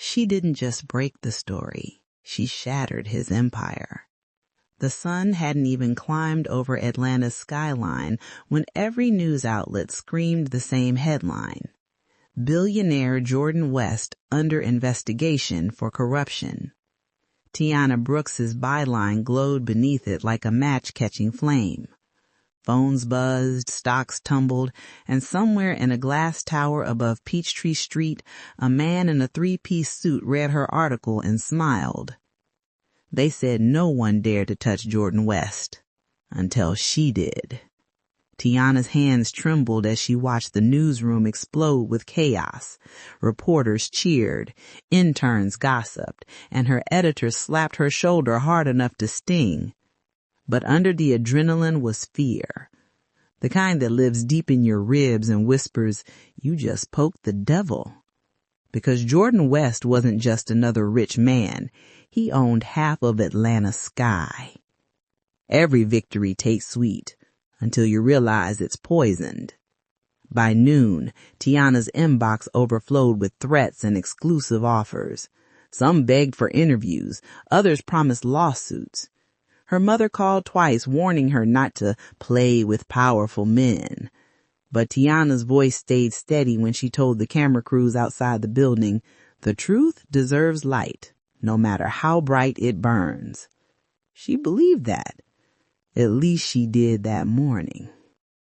She didn't just break the story, she shattered his empire. The sun hadn't even climbed over Atlanta's skyline when every news outlet screamed the same headline: Billionaire Jordan West under investigation for corruption. Tiana Brooks's byline glowed beneath it like a match-catching flame. Phones buzzed, stocks tumbled, and somewhere in a glass tower above Peachtree Street, a man in a three-piece suit read her article and smiled. They said no one dared to touch Jordan West, until she did. Tiana's hands trembled as she watched the newsroom explode with chaos. Reporters cheered, interns gossiped, and her editor slapped her shoulder hard enough to sting. But under the adrenaline was fear, the kind that lives deep in your ribs and whispers, "You just poked the devil." Because Jordan West wasn't just another rich man. He owned half of Atlanta's sky. Every victory tastes sweet until you realize it's poisoned. By noon, Tiana's inbox overflowed with threats and exclusive offers. Some begged for interviews, others promised lawsuits. Her mother called twice, warning her not to play with powerful men. But Tiana's voice stayed steady when she told the camera crews outside the building, "The truth deserves light, no matter how bright it burns." She believed that. At least she did that morning.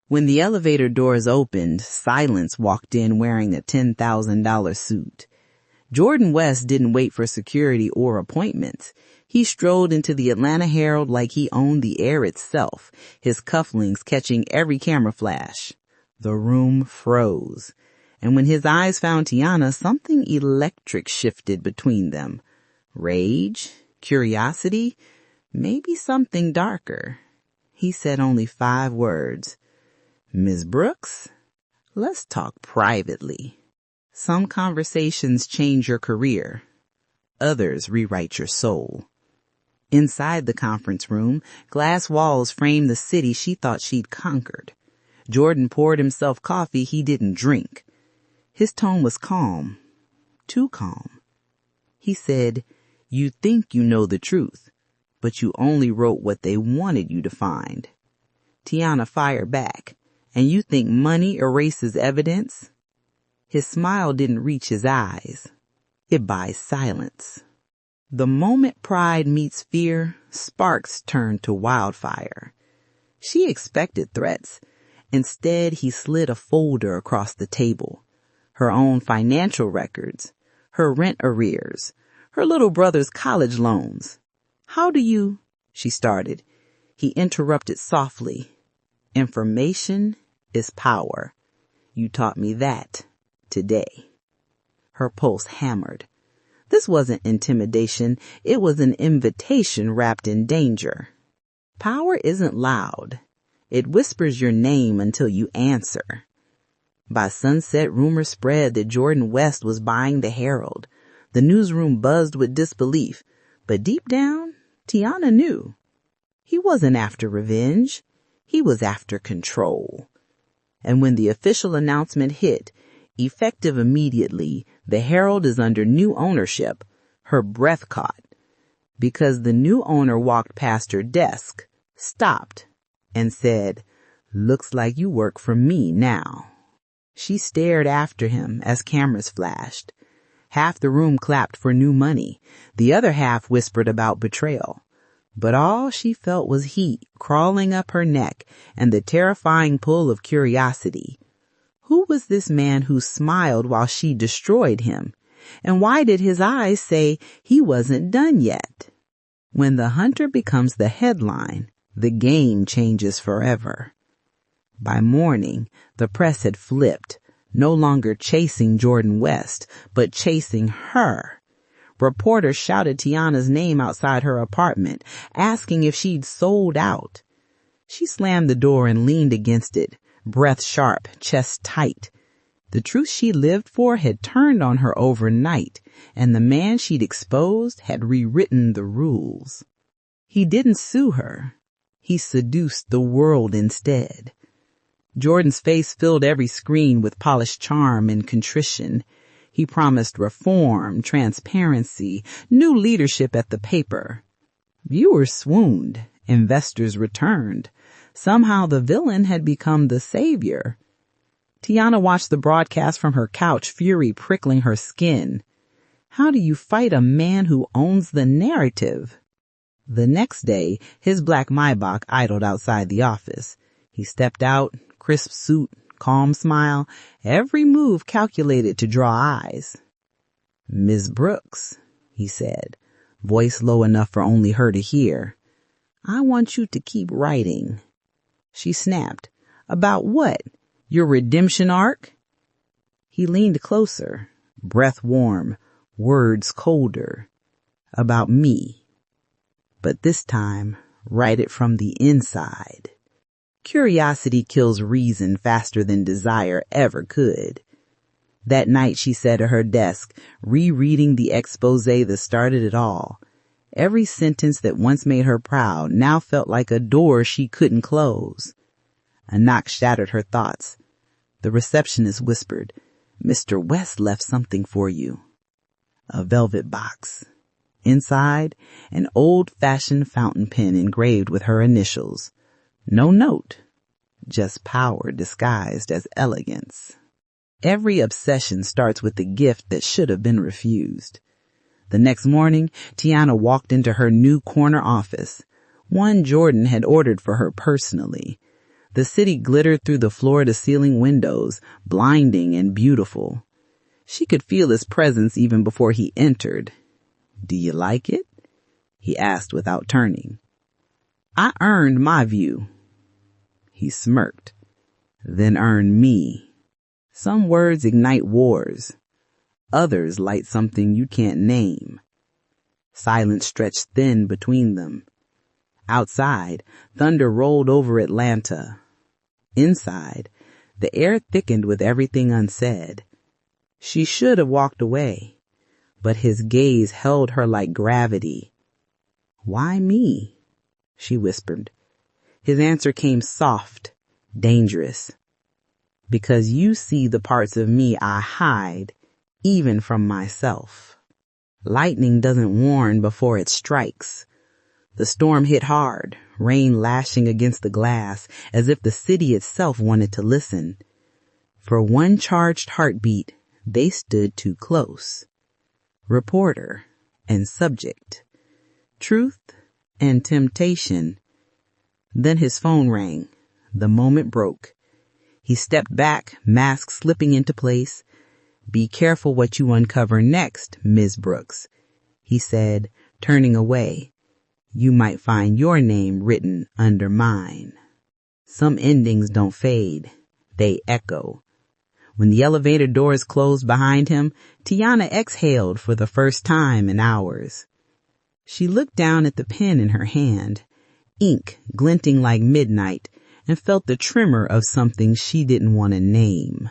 When the elevator doors opened, Silence walked in wearing a $10,000 suit. Jordan West didn't wait for security or appointments. He strolled into the Atlanta Herald like he owned the air itself, his cufflinks catching every camera flash. The room froze. And when his eyes found Tiana, something electric shifted between them. Rage? Curiosity? Maybe something darker. He said only 5 words. "Ms. Brooks, let's talk privately." Some conversations change your career. Others rewrite your soul. Inside the conference room, glass walls framed the city she thought she'd conquered. Jordan poured himself coffee he didn't drink. His tone was calm. Too calm. He said, "You think you know the truth, but you only wrote what they wanted you to find." Tiana fired back. "And you think money erases evidence?" His smile didn't reach his eyes. It buys silence. The moment pride meets fear, sparks turn to wildfire. She expected threats. Instead, he slid a folder across the table. Her own financial records, her rent arrears, her little brother's college loans. "How do you—" she started. He interrupted softly. "Information is power. You taught me that today." Her pulse hammered. This wasn't intimidation. It was an invitation wrapped in danger. Power isn't loud. It whispers your name until you answer. By sunset, rumors spread that Jordan West was buying the Herald. The newsroom buzzed with disbelief. But deep down, Tiana knew. He wasn't after revenge. He was after control. And when the official announcement hit, effective immediately, the Herald is under new ownership, her breath caught. Because the new owner walked past her desk, stopped, and said, "Looks like you work for me now." She stared after him as cameras flashed. Half the room clapped for new money. The other half whispered about betrayal. But all she felt was heat crawling up her neck and the terrifying pull of curiosity. Who was this man who smiled while she destroyed him? And why did his eyes say he wasn't done yet? When the hunter becomes the headline, the game changes forever. By morning, the press had flipped, no longer chasing Jordan West, but chasing her. Reporters shouted Tiana's name outside her apartment, asking if she'd sold out. She slammed the door and leaned against it, breath sharp, chest tight. The truth she lived for had turned on her overnight, and the man she'd exposed had rewritten the rules. He didn't sue her. He seduced the world instead. Jordan's face filled every screen with polished charm and contrition. He promised reform, transparency, new leadership at the paper. Viewers swooned. Investors returned. Somehow the villain had become the savior. Tiana watched the broadcast from her couch, fury prickling her skin. How do you fight a man who owns the narrative? The next day, his black Maybach idled outside the office. He stepped out, crisp suit, calm smile, every move calculated to draw eyes. "Miss Brooks," he said, voice low enough for only her to hear, "I want you to keep writing." She snapped. "About what? Your redemption arc?" He leaned closer, breath warm, words colder. "About me. But this time, write it from the inside." Curiosity kills reason faster than desire ever could. That night she sat at her desk, rereading the expose that started it all. Every sentence that once made her proud now felt like a door she couldn't close. A knock shattered her thoughts. The receptionist whispered, "Mr. West left something for you." A velvet box. Inside, an old-fashioned fountain pen engraved with her initials. No note, just power disguised as elegance. Every obsession starts with the gift that should have been refused. The next morning, Tiana walked into her new corner office, one Jordan had ordered for her personally. The city glittered through the floor-to-ceiling windows, blinding and beautiful. She could feel his presence even before he entered. "Do you like it?" he asked without turning. "I earned my view." He smirked. "Then earn me." Some words ignite wars. Others light something you can't name. Silence stretched thin between them. Outside, thunder rolled over Atlanta. Inside, the air thickened with everything unsaid. She should have walked away, but his gaze held her like gravity. "Why me?" she whispered. His answer came soft, dangerous. "Because you see the parts of me I hide, even from myself." Lightning doesn't warn before it strikes. The storm hit hard, rain lashing against the glass, as if the city itself wanted to listen. For one charged heartbeat, they stood too close. Reporter and subject. Truth and temptation. Then his phone rang. The moment broke. He stepped back, mask slipping into place. "Be careful what you uncover next, Ms. Brooks," he said, turning away. "You might find your name written under mine." Some endings don't fade. They echo. When the elevator doors closed behind him, Tiana exhaled for the first time in hours. She looked down at the pen in her hand, ink glinting like midnight, and felt the tremor of something she didn't want to name.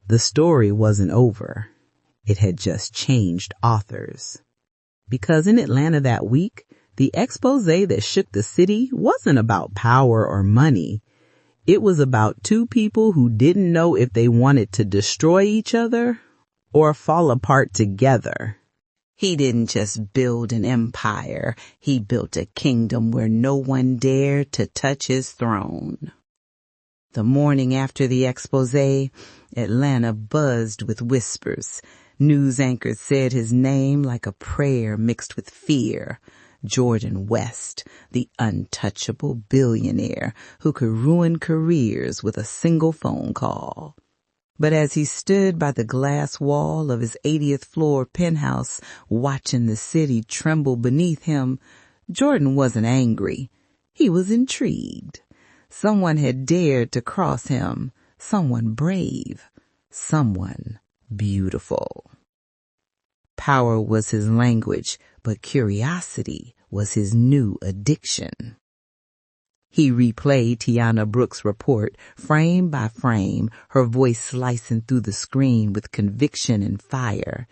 The story wasn't over. It had just changed authors. Because in Atlanta that week, the expose that shook the city wasn't about power or money. It was about two people who didn't know if they wanted to destroy each other or fall apart together. He didn't just build an empire. He built a kingdom where no one dared to touch his throne. The morning after the expose, Atlanta buzzed with whispers. News anchors said his name like a prayer mixed with fear. Jordan West, the untouchable billionaire who could ruin careers with a single phone call. But as he stood by the glass wall of his 80th floor penthouse, watching the city tremble beneath him, Jordan wasn't angry. He was intrigued. Someone had dared to cross him. Someone brave. Someone beautiful. Power was his language, but curiosity was his new addiction. He replayed Tiana Brooks' report, frame by frame, her voice slicing through the screen with conviction and fire.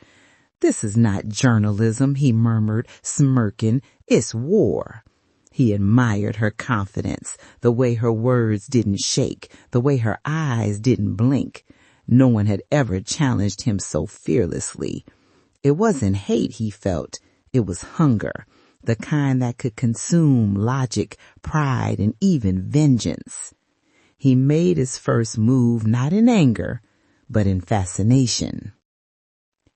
"This is not journalism," he murmured, smirking. "It's war." He admired her confidence, the way her words didn't shake, the way her eyes didn't blink. No one had ever challenged him so fearlessly. It wasn't hate he felt, it was hunger, the kind that could consume logic, pride, and even vengeance. He made his first move not in anger, but in fascination.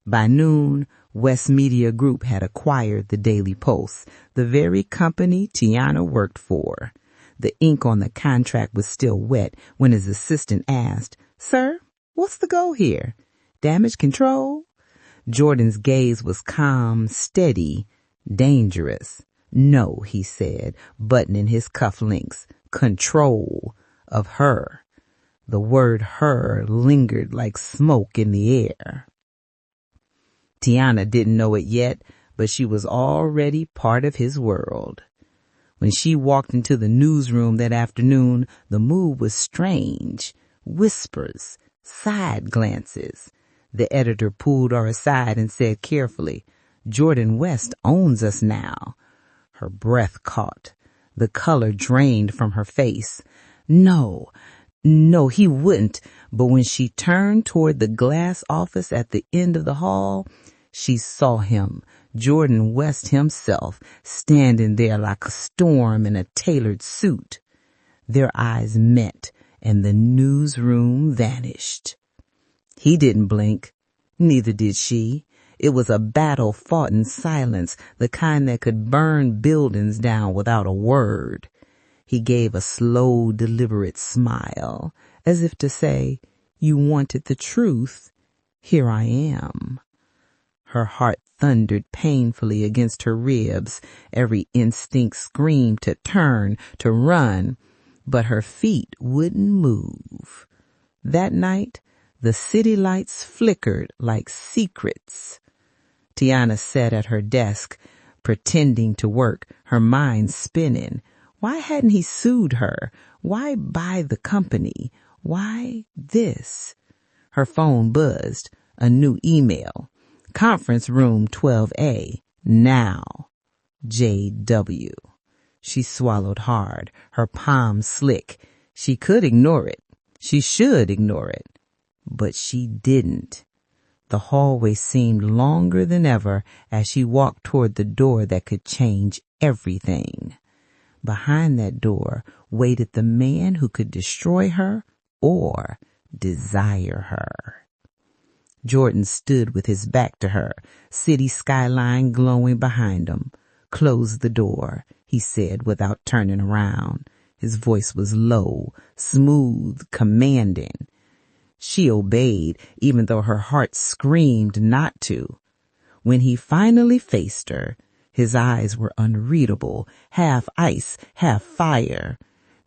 By noon, West Media Group had acquired the Daily Post, the very company Tiana worked for. The ink on the contract was still wet when his assistant asked, "Sir, what's the goal here? Damage control?" Jordan's gaze was calm, steady, dangerous. "No," he said, buttoning his cufflinks. "Control of her." The word "her" lingered like smoke in the air. Tiana didn't know it yet, but she was already part of his world. When she walked into the newsroom that afternoon, the mood was strange. Whispers, side glances. The editor pulled her aside and said carefully, "Jordan West owns us now." Her breath caught. The color drained from her face. No, he wouldn't. But when she turned toward the glass office at the end of the hall, she saw him, Jordan West himself, standing there like a storm in a tailored suit. Their eyes met, and the newsroom vanished. He didn't blink. Neither did she. It was a battle fought in silence, the kind that could burn buildings down without a word. He gave a slow, deliberate smile, as if to say, "You wanted the truth. Here I am." Her heart thundered painfully against her ribs. Every instinct screamed to turn, to run, but her feet wouldn't move. That night, the city lights flickered like secrets. Tiana sat at her desk, pretending to work, her mind spinning. Why hadn't he sued her? Why buy the company? Why this? Her phone buzzed. A new email. Conference room 12A. Now. JW. She swallowed hard, her palms slick. She could ignore it. She should ignore it. But she didn't. The hallway seemed longer than ever as she walked toward the door that could change everything. Behind that door waited the man who could destroy her or desire her. Jordan stood with his back to her, city skyline glowing behind him. "Close the door," he said without turning around. His voice was low, smooth, commanding. She obeyed, even though her heart screamed not to. When he finally faced her, his eyes were unreadable, half ice, half fire.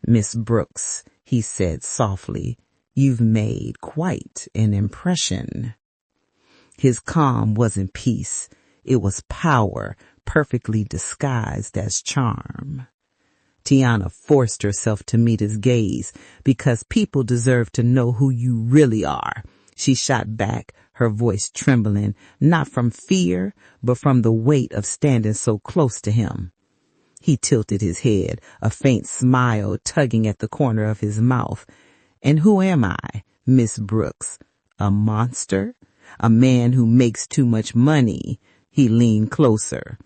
"Miss Brooks," he said softly, "you've made quite an impression." His calm wasn't peace. It was power, perfectly disguised as charm. Tiana forced herself to meet his gaze, because people deserve to know who you really are. She shot back, her voice trembling, not from fear, but from the weight of standing so close to him. He tilted his head, a faint smile tugging at the corner of his mouth. "And who am I, Miss Brooks? A monster? A man who makes too much money?" He leaned closer.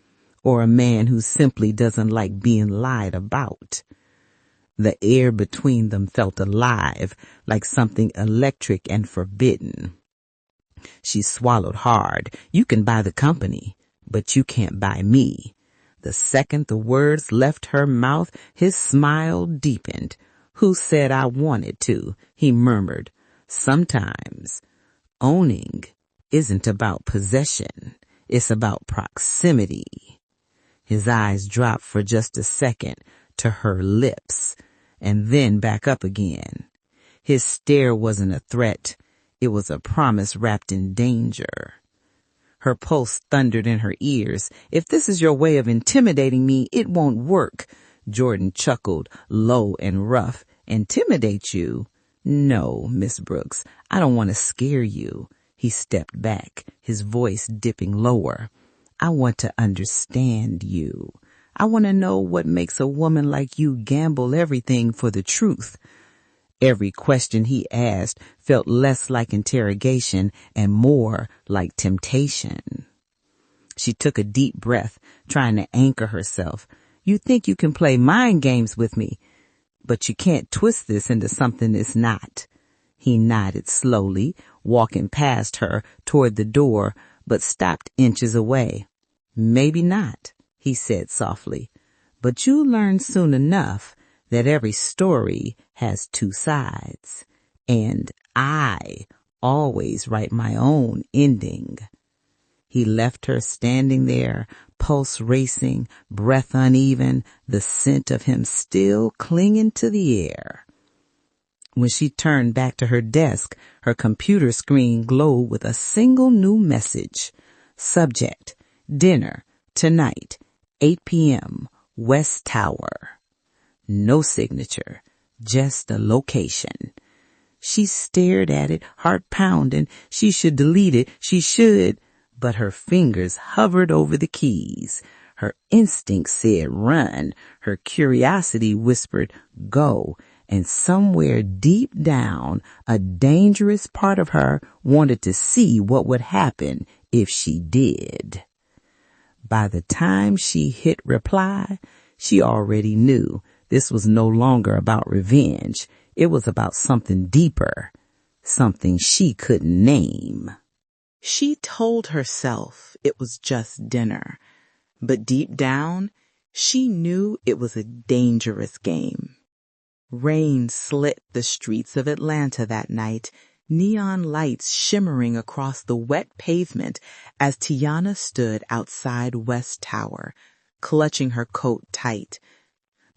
"Or a man who simply doesn't like being lied about?" The air between them felt alive, like something electric and forbidden. She swallowed hard. "You can buy the company, but you can't buy me." The second the words left her mouth, his smile deepened. "Who said I wanted to?" he murmured. "Sometimes owning isn't about possession. It's about proximity." His eyes dropped for just a second to her lips and then back up again. His stare wasn't a threat. It was a promise wrapped in danger. Her pulse thundered in her ears. "If this is your way of intimidating me, it won't work." Jordan chuckled, low and rough. "Intimidate you? No, Miss Brooks, I don't want to scare you." He stepped back, his voice dipping lower. "I want to understand you. I want to know what makes a woman like you gamble everything for the truth." Every question he asked felt less like interrogation and more like temptation. She took a deep breath, trying to anchor herself. You think you can play mind games with me, but you can't twist this into something it's not. He nodded slowly, walking past her toward the door, but stopped inches away. Maybe not, he said softly, but you'll learn soon enough that every story has two sides, and I always write my own ending. He left her standing there, pulse racing, breath uneven, the scent of him still clinging to the air. When she turned back to her desk, her computer screen glowed with a single new message. Subject, dinner, tonight, 8 p.m., West Tower. No signature, just a location. She stared at it, heart pounding. She should delete it, she should. But her fingers hovered over the keys. Her instinct said run. Her curiosity whispered go. And somewhere deep down, a dangerous part of her wanted to see what would happen if she did. By the time she hit reply, she already knew this was no longer about revenge. It was about something deeper, something she couldn't name. She told herself it was just dinner, but deep down, she knew it was a dangerous game. Rain slit the streets of Atlanta that night, neon lights shimmering across the wet pavement as Tiana stood outside West Tower, clutching her coat tight.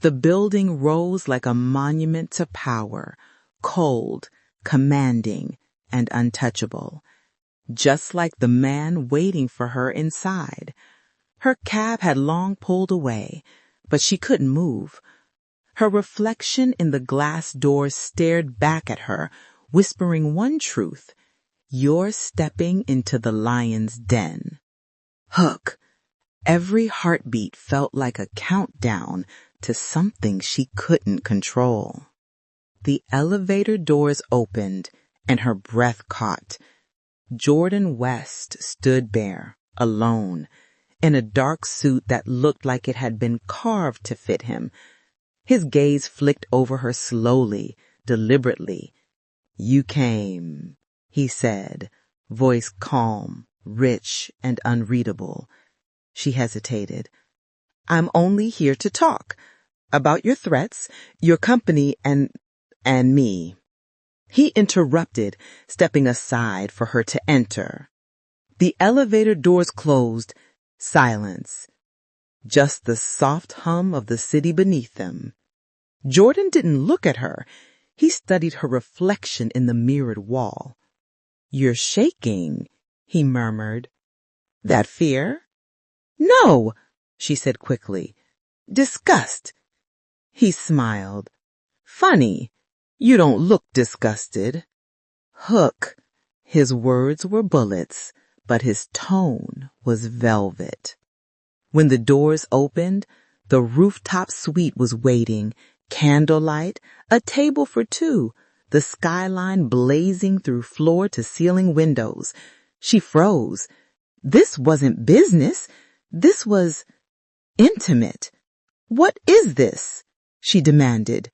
The building rose like a monument to power, cold, commanding, and untouchable, just like the man waiting for her inside. Her cab had long pulled away, but she couldn't move. Her reflection in the glass door stared back at her, whispering one truth: you're stepping into the lion's den. Hook. Every heartbeat felt like a countdown to something she couldn't control. The elevator doors opened, and her breath caught. Jordan West stood there, alone, in a dark suit that looked like it had been carved to fit him. His gaze flicked over her slowly, deliberately. You came, he said, voice calm, rich, and unreadable. She hesitated. I'm only here to talk about your threats, your company, and me. He interrupted, stepping aside for her to enter. The elevator doors closed. Silence. Just the soft hum of the city beneath them. Jordan didn't look at her. He studied her reflection in the mirrored wall. You're shaking, he murmured. That fear? No, she said quickly. Disgust. He smiled. Funny, you don't look disgusted. Hook. His words were bullets, but his tone was velvet. When the doors opened, the rooftop suite was waiting, candlelight, a table for two, the skyline blazing through floor-to-ceiling windows. She froze. This wasn't business. This was intimate. What is this? She demanded.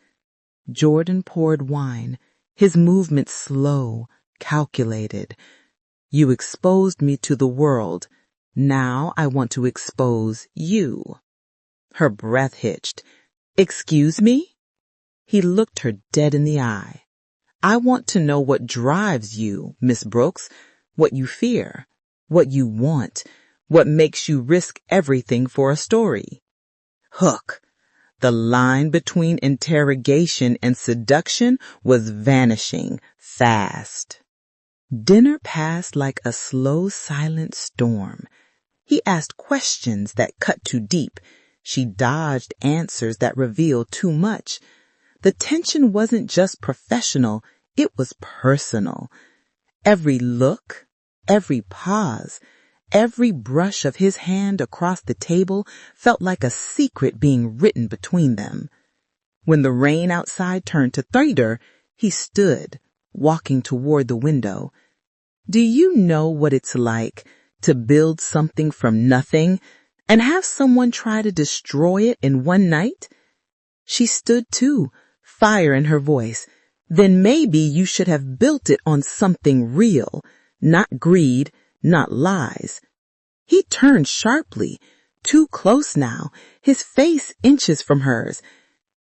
Jordan poured wine, his movements slow, calculated. You exposed me to the world. Now I want to expose you. Her breath hitched. Excuse me? He looked her dead in the eye. I want to know what drives you, Miss Brooks, what you fear, what you want, what makes you risk everything for a story. Hook. The line between interrogation and seduction was vanishing fast. Dinner passed like a slow, silent storm. He asked questions that cut too deep. She dodged answers that revealed too much. The tension wasn't just professional, it was personal. Every look, every pause, every brush of his hand across the table felt like a secret being written between them. When the rain outside turned to thunder, He stood, walking toward the window. Do you know what it's like to build something from nothing and have someone try to destroy it in one night? She stood too, fire in her voice. Then maybe you should have built it on something real, not greed, not lies. He turned sharply, too close now, his face inches from hers.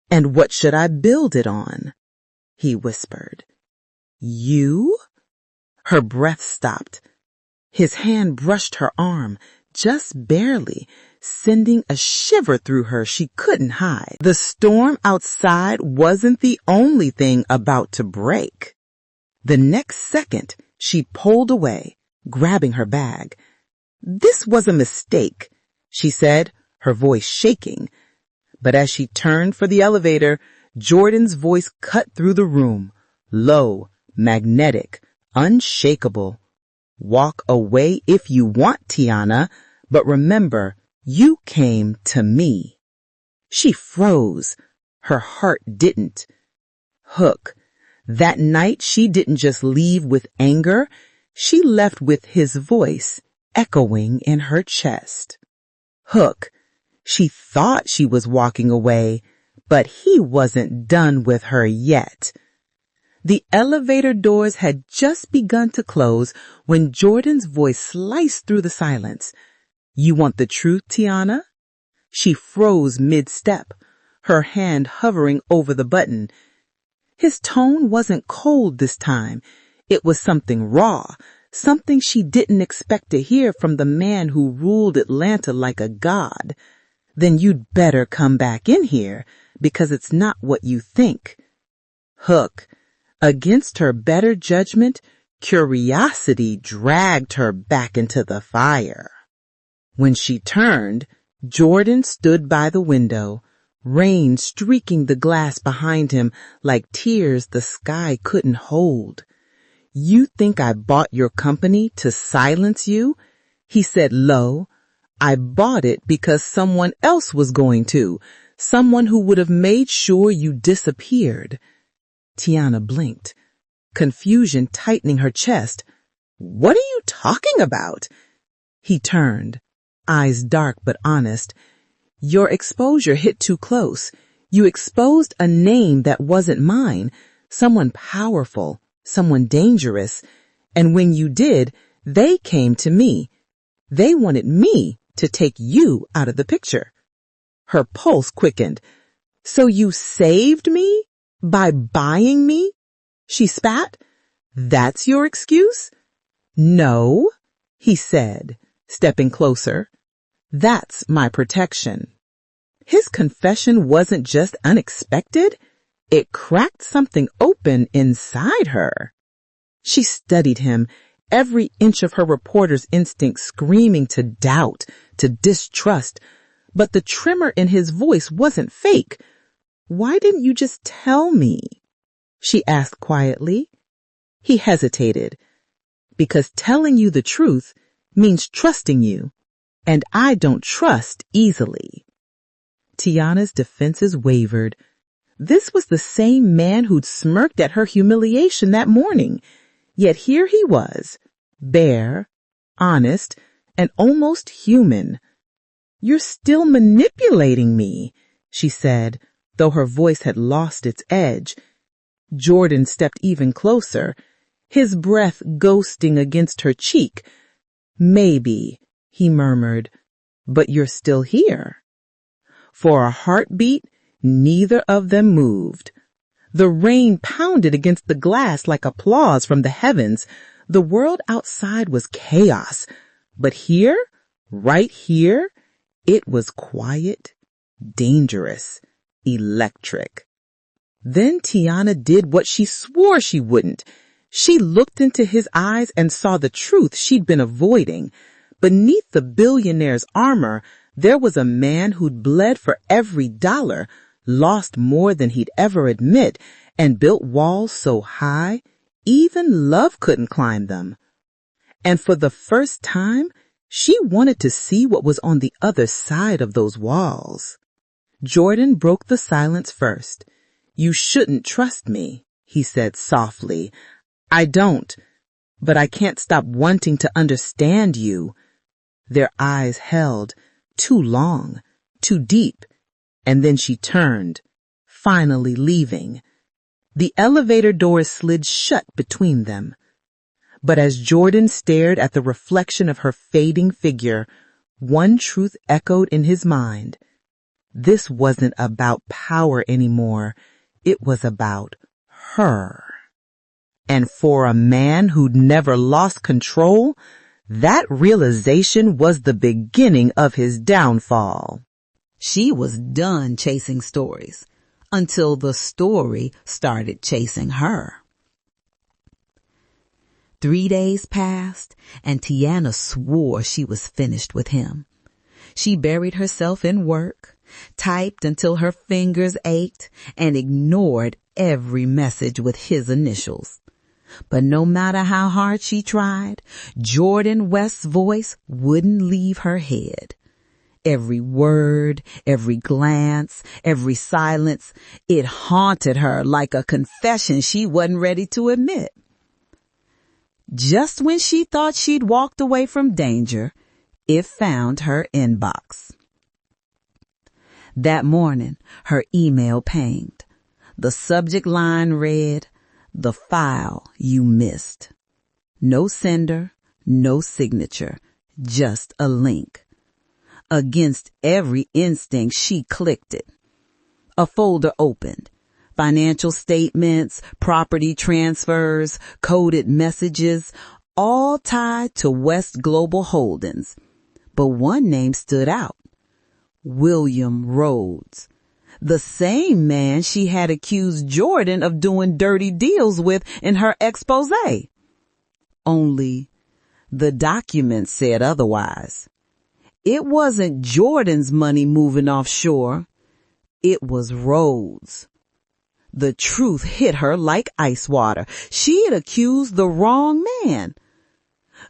And what should I build it on? He whispered. You? Her breath stopped. His hand brushed her arm, just barely, sending a shiver through her she couldn't hide. The storm outside wasn't the only thing about to break. The next second, she pulled away, grabbing her bag. This was a mistake, she said, her voice shaking. But as she turned for the elevator, Jordan's voice cut through the room, low, magnetic, unshakable. Walk away if you want, Tiana, but remember, you came to me. She froze. Her heart didn't. Hook. That night she didn't just leave with anger. She left with his voice echoing in her chest. Hook. She thought she was walking away, but he wasn't done with her yet. The elevator doors had just begun to close when Jordan's voice sliced through the silence. You want the truth, Tiana? She froze mid-step, her hand hovering over the button. His tone wasn't cold this time. It was something raw, something she didn't expect to hear from the man who ruled Atlanta like a god. Then you'd better come back in here, because it's not what you think. Hook. Against her better judgment, curiosity dragged her back into the fire. When she turned, Jordan stood by the window, rain streaking the glass behind him like tears the sky couldn't hold. You think I bought your company to silence you? He said low. I bought it because someone else was going to, someone who would have made sure you disappeared. Tiana blinked, confusion tightening her chest. What are you talking about? He turned, eyes dark but honest. Your exposure hit too close. You exposed a name that wasn't mine, someone powerful, someone dangerous. And when you did, they came to me. They wanted me to take you out of the picture. Her pulse quickened. So you saved me? By buying me? She spat. That's your excuse? No, he said, stepping closer. That's my protection. His confession wasn't just unexpected. It cracked something open inside her. She studied him, every inch of her reporter's instinct screaming to doubt, to distrust. But the tremor in his voice wasn't fake. Why didn't you just tell me? She asked quietly. He hesitated. Because telling you the truth means trusting you, and I don't trust easily. Tiana's defenses wavered. This was the same man who'd smirked at her humiliation that morning, yet here he was, bare, honest, and almost human. You're still manipulating me, she said, though her voice had lost its edge. Jordan stepped even closer, his breath ghosting against her cheek. Maybe, he murmured, but you're still here. For a heartbeat, neither of them moved. The rain pounded against the glass like applause from the heavens. The world outside was chaos, but here, right here, it was quiet, dangerous, electric. Then Tiana did what she swore she wouldn't. She looked into his eyes and saw the truth she'd been avoiding. Beneath the billionaire's armor, there was a man who'd bled for every dollar, lost more than he'd ever admit, and built walls so high, even love couldn't climb them. And for the first time, she wanted to see what was on the other side of those walls. Jordan broke the silence first. You shouldn't trust me, he said softly. I don't, but I can't stop wanting to understand you. Their eyes held, too long, too deep, and then she turned, finally leaving. The elevator doors slid shut between them. But as Jordan stared at the reflection of her fading figure, one truth echoed in his mind. This wasn't about power anymore. It was about her. And for a man who'd never lost control, that realization was the beginning of his downfall. She was done chasing stories until the story started chasing her. 3 days passed, and Tiana swore she was finished with him. She buried herself in work, typed until her fingers ached, and ignored every message with his initials. But no matter how hard she tried, Jordan West's voice wouldn't leave her head. Every word, every glance, every silence, it haunted her like a confession she wasn't ready to admit. Just when she thought she'd walked away from danger, it found her inbox. That morning, her email pinged. The subject line read, "The file you missed." No sender, no signature, just a link. Against every instinct, she clicked it. A folder opened. Financial statements, property transfers, coded messages, all tied to West Global Holdings. But one name stood out. William Rhodes. The same man she had accused Jordan of doing dirty deals with in her expose. Only the document said otherwise. It wasn't Jordan's money moving offshore. It was Rhodes. The truth hit her like ice water. She had accused the wrong man.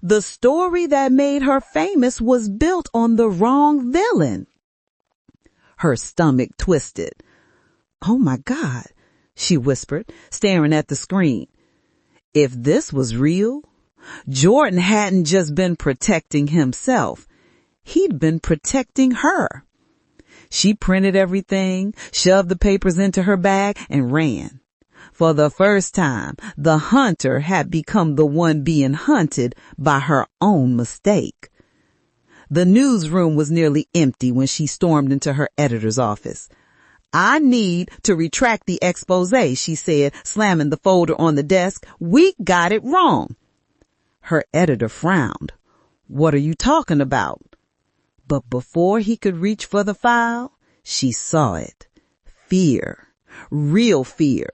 The story that made her famous was built on the wrong villain. Her stomach twisted. "Oh my God," she whispered, staring at the screen. If this was real, Jordan hadn't just been protecting himself. He'd been protecting her. She printed everything, shoved the papers into her bag, and ran. For the first time, the hunter had become the one being hunted by her own mistake. The newsroom was nearly empty when she stormed into her editor's office. "I need to retract the expose," she said, slamming the folder on the desk. "We got it wrong." Her editor frowned. "What are you talking about?" But before he could reach for the file, she saw it. Fear. Real fear.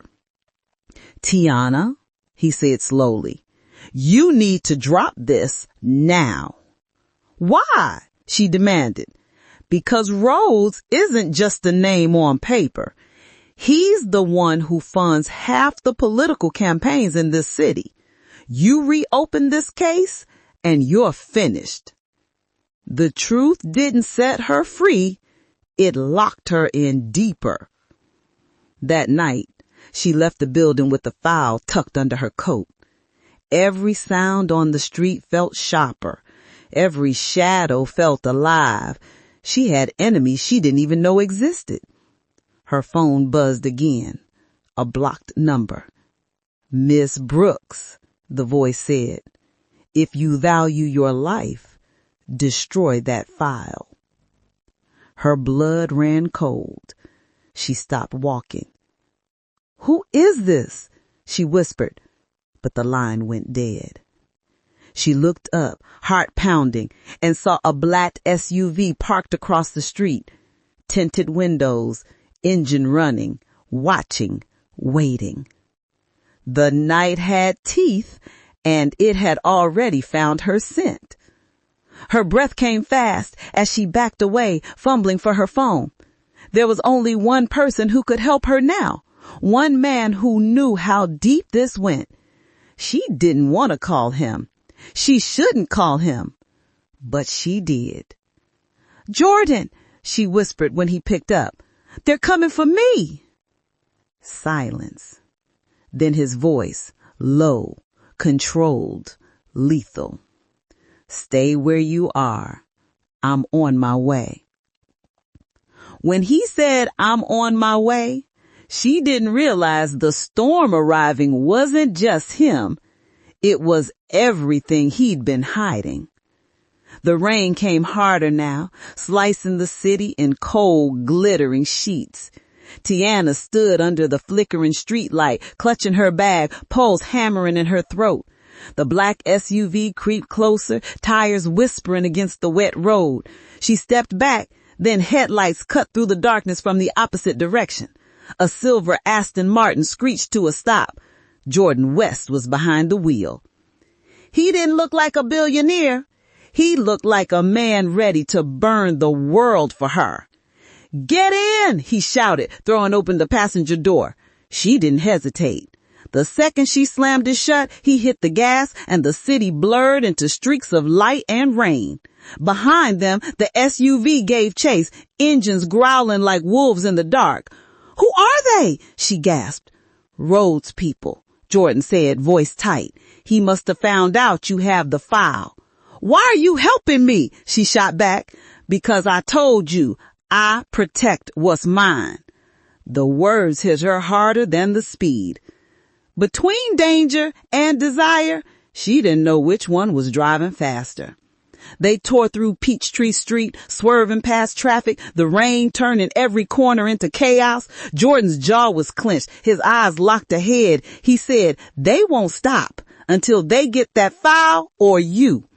"Tiana," he said slowly, "you need to drop this now." "Why?" she demanded. "Because Rhodes isn't just a name on paper. He's the one who funds half the political campaigns in this city. You reopen this case and you're finished." The truth didn't set her free. It locked her in deeper. That night, she left the building with the file tucked under her coat. Every sound on the street felt sharper. Every shadow felt alive. She had enemies she didn't even know existed. Her phone buzzed again. A blocked number. "Miss Brooks," the voice said, "if you value your life, destroy that file." Her blood ran cold. She stopped walking. "Who is this?" she whispered, but the line went dead. She looked up, heart pounding, and saw a black SUV parked across the street. Tinted windows, engine running, watching, waiting. The night had teeth, and it had already found her scent. Her breath came fast as she backed away, fumbling for her phone. There was only one person who could help her now, one man who knew how deep this went. She didn't want to call him. She shouldn't call him, but she did. "Jordan," she whispered when he picked up, "they're coming for me." Silence. Then his voice, low, controlled, lethal. Stay where you are. I'm on my way. When he said, I'm on my way, she didn't realize the storm arriving wasn't just him. It was everything he'd been hiding. The rain came harder now, slicing the city in cold, glittering sheets. Tiana stood under the flickering streetlight, clutching her bag, pulse hammering in her throat. The black SUV creeped closer, tires whispering against the wet road. She stepped back, then headlights cut through the darkness from the opposite direction. A silver Aston Martin screeched to a stop. Jordan West was behind the wheel. He didn't look like a billionaire. He looked like a man ready to burn the world for her. Get in, he shouted, throwing open the passenger door. She didn't hesitate. The second she slammed it shut, he hit the gas and the city blurred into streaks of light and rain. Behind them, the SUV gave chase, engines growling like wolves in the dark. Who are they? She gasped. Rhodes people, Jordan said, voice tight. He must have found out you have the file. Why are you helping me? She shot back. Because I told you, I protect what's mine. The words hit her harder than the speed. Between danger and desire, she didn't know which one was driving faster. They tore through Peachtree Street, swerving past traffic, the rain turning every corner into chaos. Jordan's jaw was clenched, his eyes locked ahead. He said, they won't stop until they get that file or you.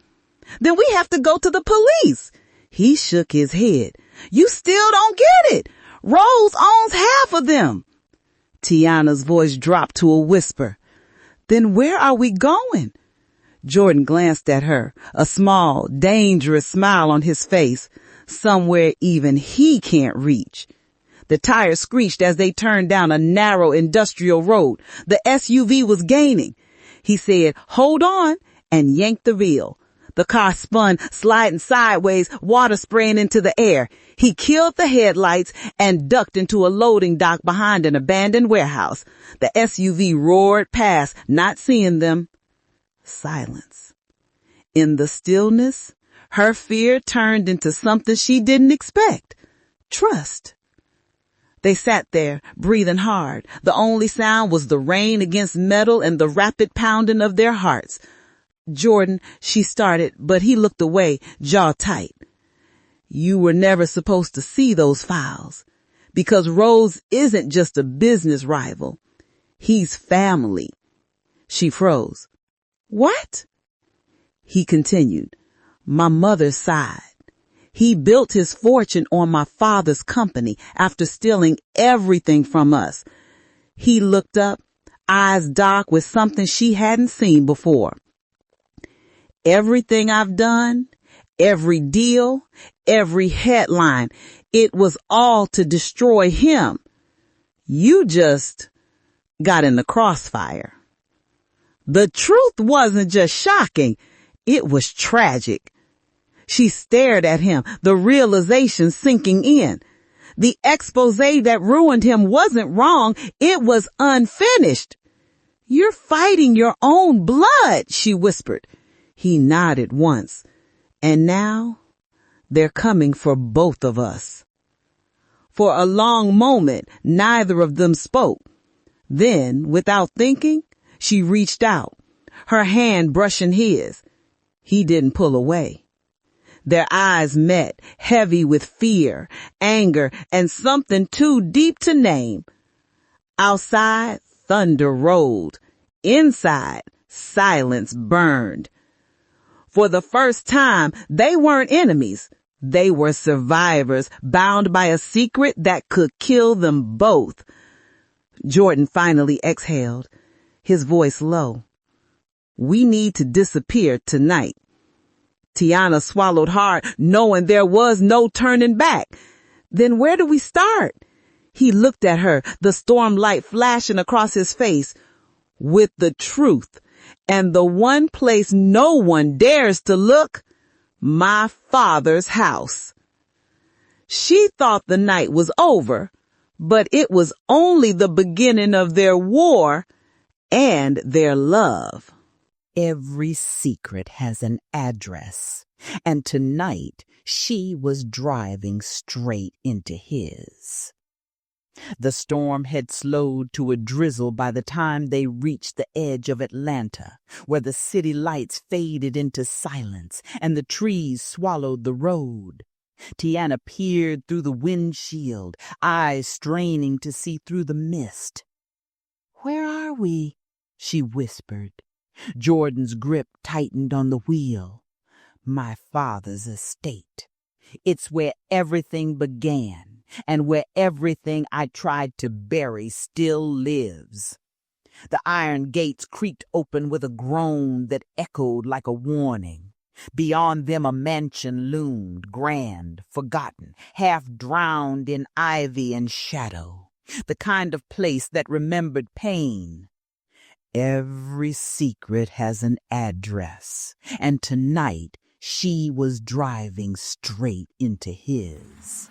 Then we have to go to the police. He shook his head. You still don't get it. Rose owns half of them. Tiana's voice dropped to a whisper. Then where are we going? Jordan glanced at her, a small, dangerous smile on his face, somewhere even he can't reach. The tires screeched as they turned down a narrow industrial road. The SUV was gaining. He said, hold on, and yanked the wheel. The car spun, sliding sideways, water spraying into the air. He killed the headlights and ducked into a loading dock behind an abandoned warehouse. The SUV roared past, not seeing them. Silence. In the stillness, her fear turned into something she didn't expect. Trust. They sat there, breathing hard. The only sound was the rain against metal and the rapid pounding of their hearts. Jordan, she started, but he looked away, jaw tight. You were never supposed to see those files, because Rose isn't just a business rival. He's family. She froze. What? He continued. My mother's side. He built his fortune on my father's company after stealing everything from us. He looked up, eyes dark with something she hadn't seen before. Everything I've done, every deal, every headline, it was all to destroy him. You just got in the crossfire. The truth wasn't just shocking, it was tragic. She stared at him, the realization sinking in. The expose that ruined him wasn't wrong, it was unfinished. You're fighting your own blood, she whispered. He nodded once. And now, they're coming for both of us. For a long moment, neither of them spoke. Then, without thinking, she reached out, her hand brushing his. He didn't pull away. Their eyes met, heavy with fear, anger, and something too deep to name. Outside, thunder rolled. Inside, silence burned. For the first time, they weren't enemies. They were survivors, bound by a secret that could kill them both. Jordan finally exhaled, his voice low. We need to disappear tonight. Tiana swallowed hard, knowing there was no turning back. Then where do we start? He looked at her, the storm light flashing across his face. With the truth. And the one place no one dares to look, my father's house. She thought the night was over, but it was only the beginning of their war and their love. Every secret has an address, and tonight she was driving straight into his. The storm had slowed to a drizzle by the time they reached the edge of Atlanta, where the city lights faded into silence and the trees swallowed the road. Tiana peered through the windshield, eyes straining to see through the mist. "Where are we?" she whispered. Jordan's grip tightened on the wheel. "My father's estate. It's where everything began, and where everything I tried to bury still lives." The iron gates creaked open with a groan that echoed like a warning. Beyond them a mansion loomed, grand, forgotten, half drowned in ivy and shadow. The kind of place that remembered pain. Every secret has an address, and tonight she was driving straight into his.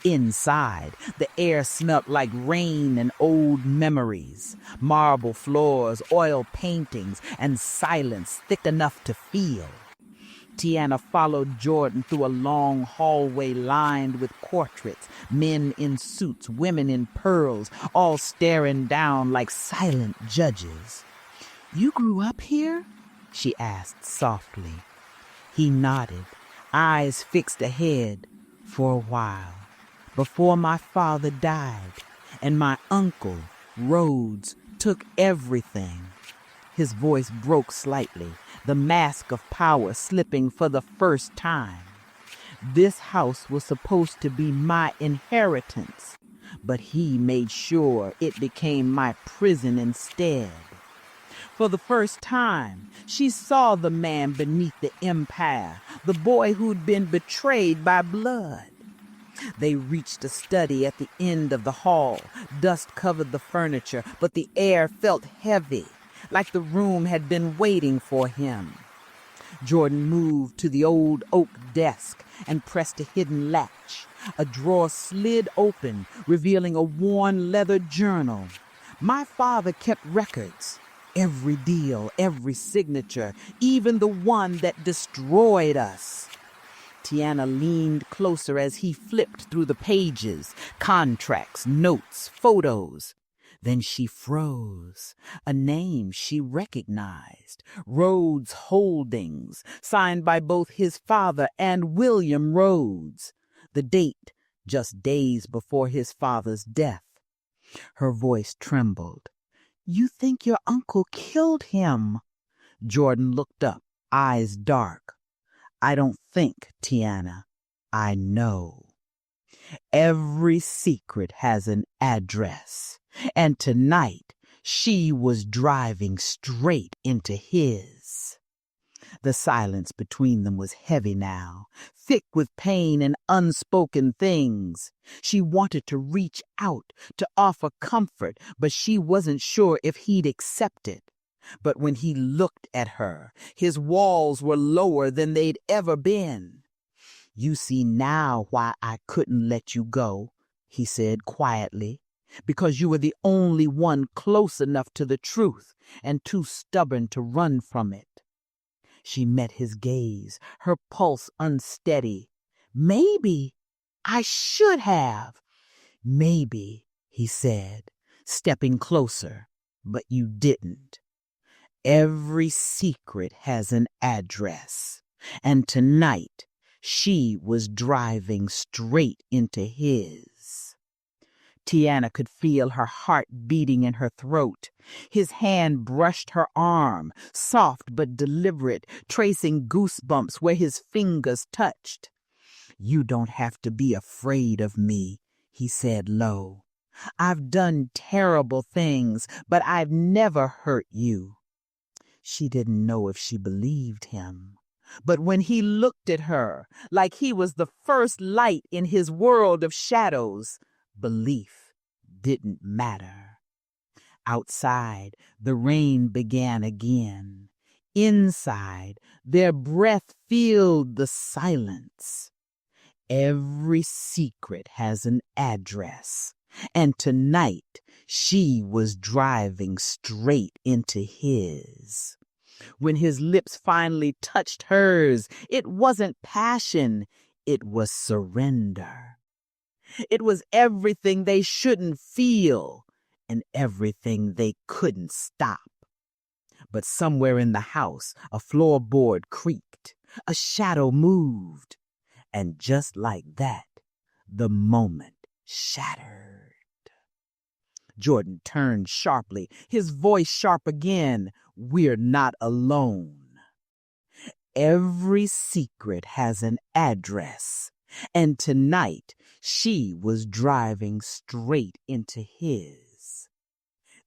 Inside, the air smelt like rain and old memories, marble floors, oil paintings, and silence thick enough to feel. Tiana followed Jordan through a long hallway lined with portraits, men in suits, women in pearls, all staring down like silent judges. "You grew up here?" she asked softly. He nodded, eyes fixed ahead. "For a while, before my father died, and my uncle, Rhodes, took everything." His voice broke slightly, the mask of power slipping for the first time. "This house was supposed to be my inheritance, but he made sure it became my prison instead." For the first time, she saw the man beneath the empire, the boy who'd been betrayed by blood. They reached a study at the end of the hall. Dust covered the furniture, but the air felt heavy, like the room had been waiting for him. Jordan moved to the old oak desk and pressed a hidden latch. A drawer slid open, revealing a worn leather journal. "My father kept records. Every deal, every signature, even the one that destroyed us." Tiana leaned closer as he flipped through the pages, contracts, notes, photos. Then she froze. A name she recognized, Rhodes Holdings, signed by both his father and William Rhodes. The date, just days before his father's death. Her voice trembled. "You think your uncle killed him?" Jordan looked up, eyes dark. "I don't think, Tiana. I know. Every secret has an address, and tonight she was driving straight into his." The silence between them was heavy now, thick with pain and unspoken things. She wanted to reach out, to offer comfort, but she wasn't sure if he'd accept it. But when he looked at her, his walls were lower than they'd ever been. "You see now why I couldn't let you go," he said quietly, "because you were the only one close enough to the truth and too stubborn to run from it." She met his gaze, her pulse unsteady. "Maybe I should have." "Maybe," he said, stepping closer, "but you didn't. Every secret has an address, and tonight she was driving straight into his." Tiana could feel her heart beating in her throat. His hand brushed her arm, soft but deliberate, tracing goosebumps where his fingers touched. "You don't have to be afraid of me," he said low. "I've done terrible things, but I've never hurt you." She didn't know if she believed him. But when he looked at her, like he was the first light in his world of shadows, belief didn't matter. Outside, the rain began again. Inside, their breath filled the silence. Every secret has an address, And tonight, she was driving straight into his. When his lips finally touched hers, it wasn't passion, it was surrender. It was everything they shouldn't feel and everything they couldn't stop. But somewhere in the house, a floorboard creaked, a shadow moved, and just like that, the moment shattered. Jordan turned sharply, his voice sharp again. We're not alone. Every secret has an address, and tonight she was driving straight into his.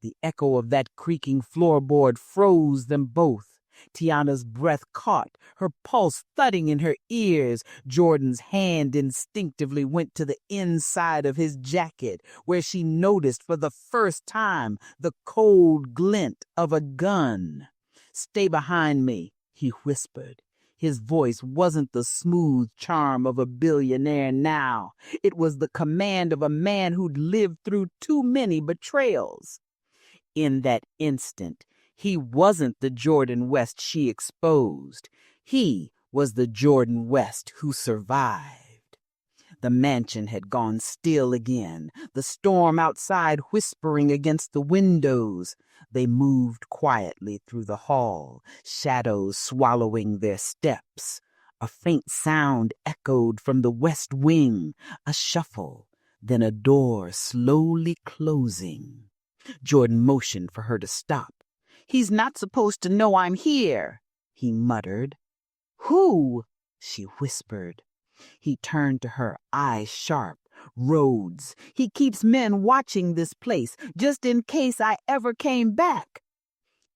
The echo of that creaking floorboard froze them both. Tiana's breath caught, her pulse thudding in her ears. Jordan's hand instinctively went to the inside of his jacket, where she noticed for the first time the cold glint of a gun. "Stay behind me," he whispered. His voice wasn't the smooth charm of a billionaire now. It was the command of a man who'd lived through too many betrayals. In that instant, he wasn't the Jordan West she exposed. He was the Jordan West who survived. The mansion had gone still again, the storm outside whispering against the windows. They moved quietly through the hall, shadows swallowing their steps. A faint sound echoed from the west wing, a shuffle, then a door slowly closing. Jordan motioned for her to stop. "He's not supposed to know I'm here," he muttered. "Who?" she whispered. He turned to her, eyes sharp. "Rhodes. He keeps men watching this place, just in case I ever came back."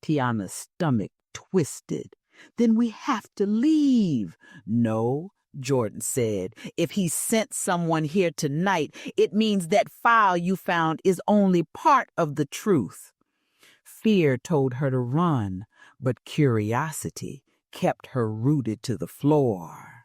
Tiana's stomach twisted. "Then we have to leave." "No," Jordan said. "If he sent someone here tonight, it means that file you found is only part of the truth." Fear told her to run, but curiosity kept her rooted to the floor.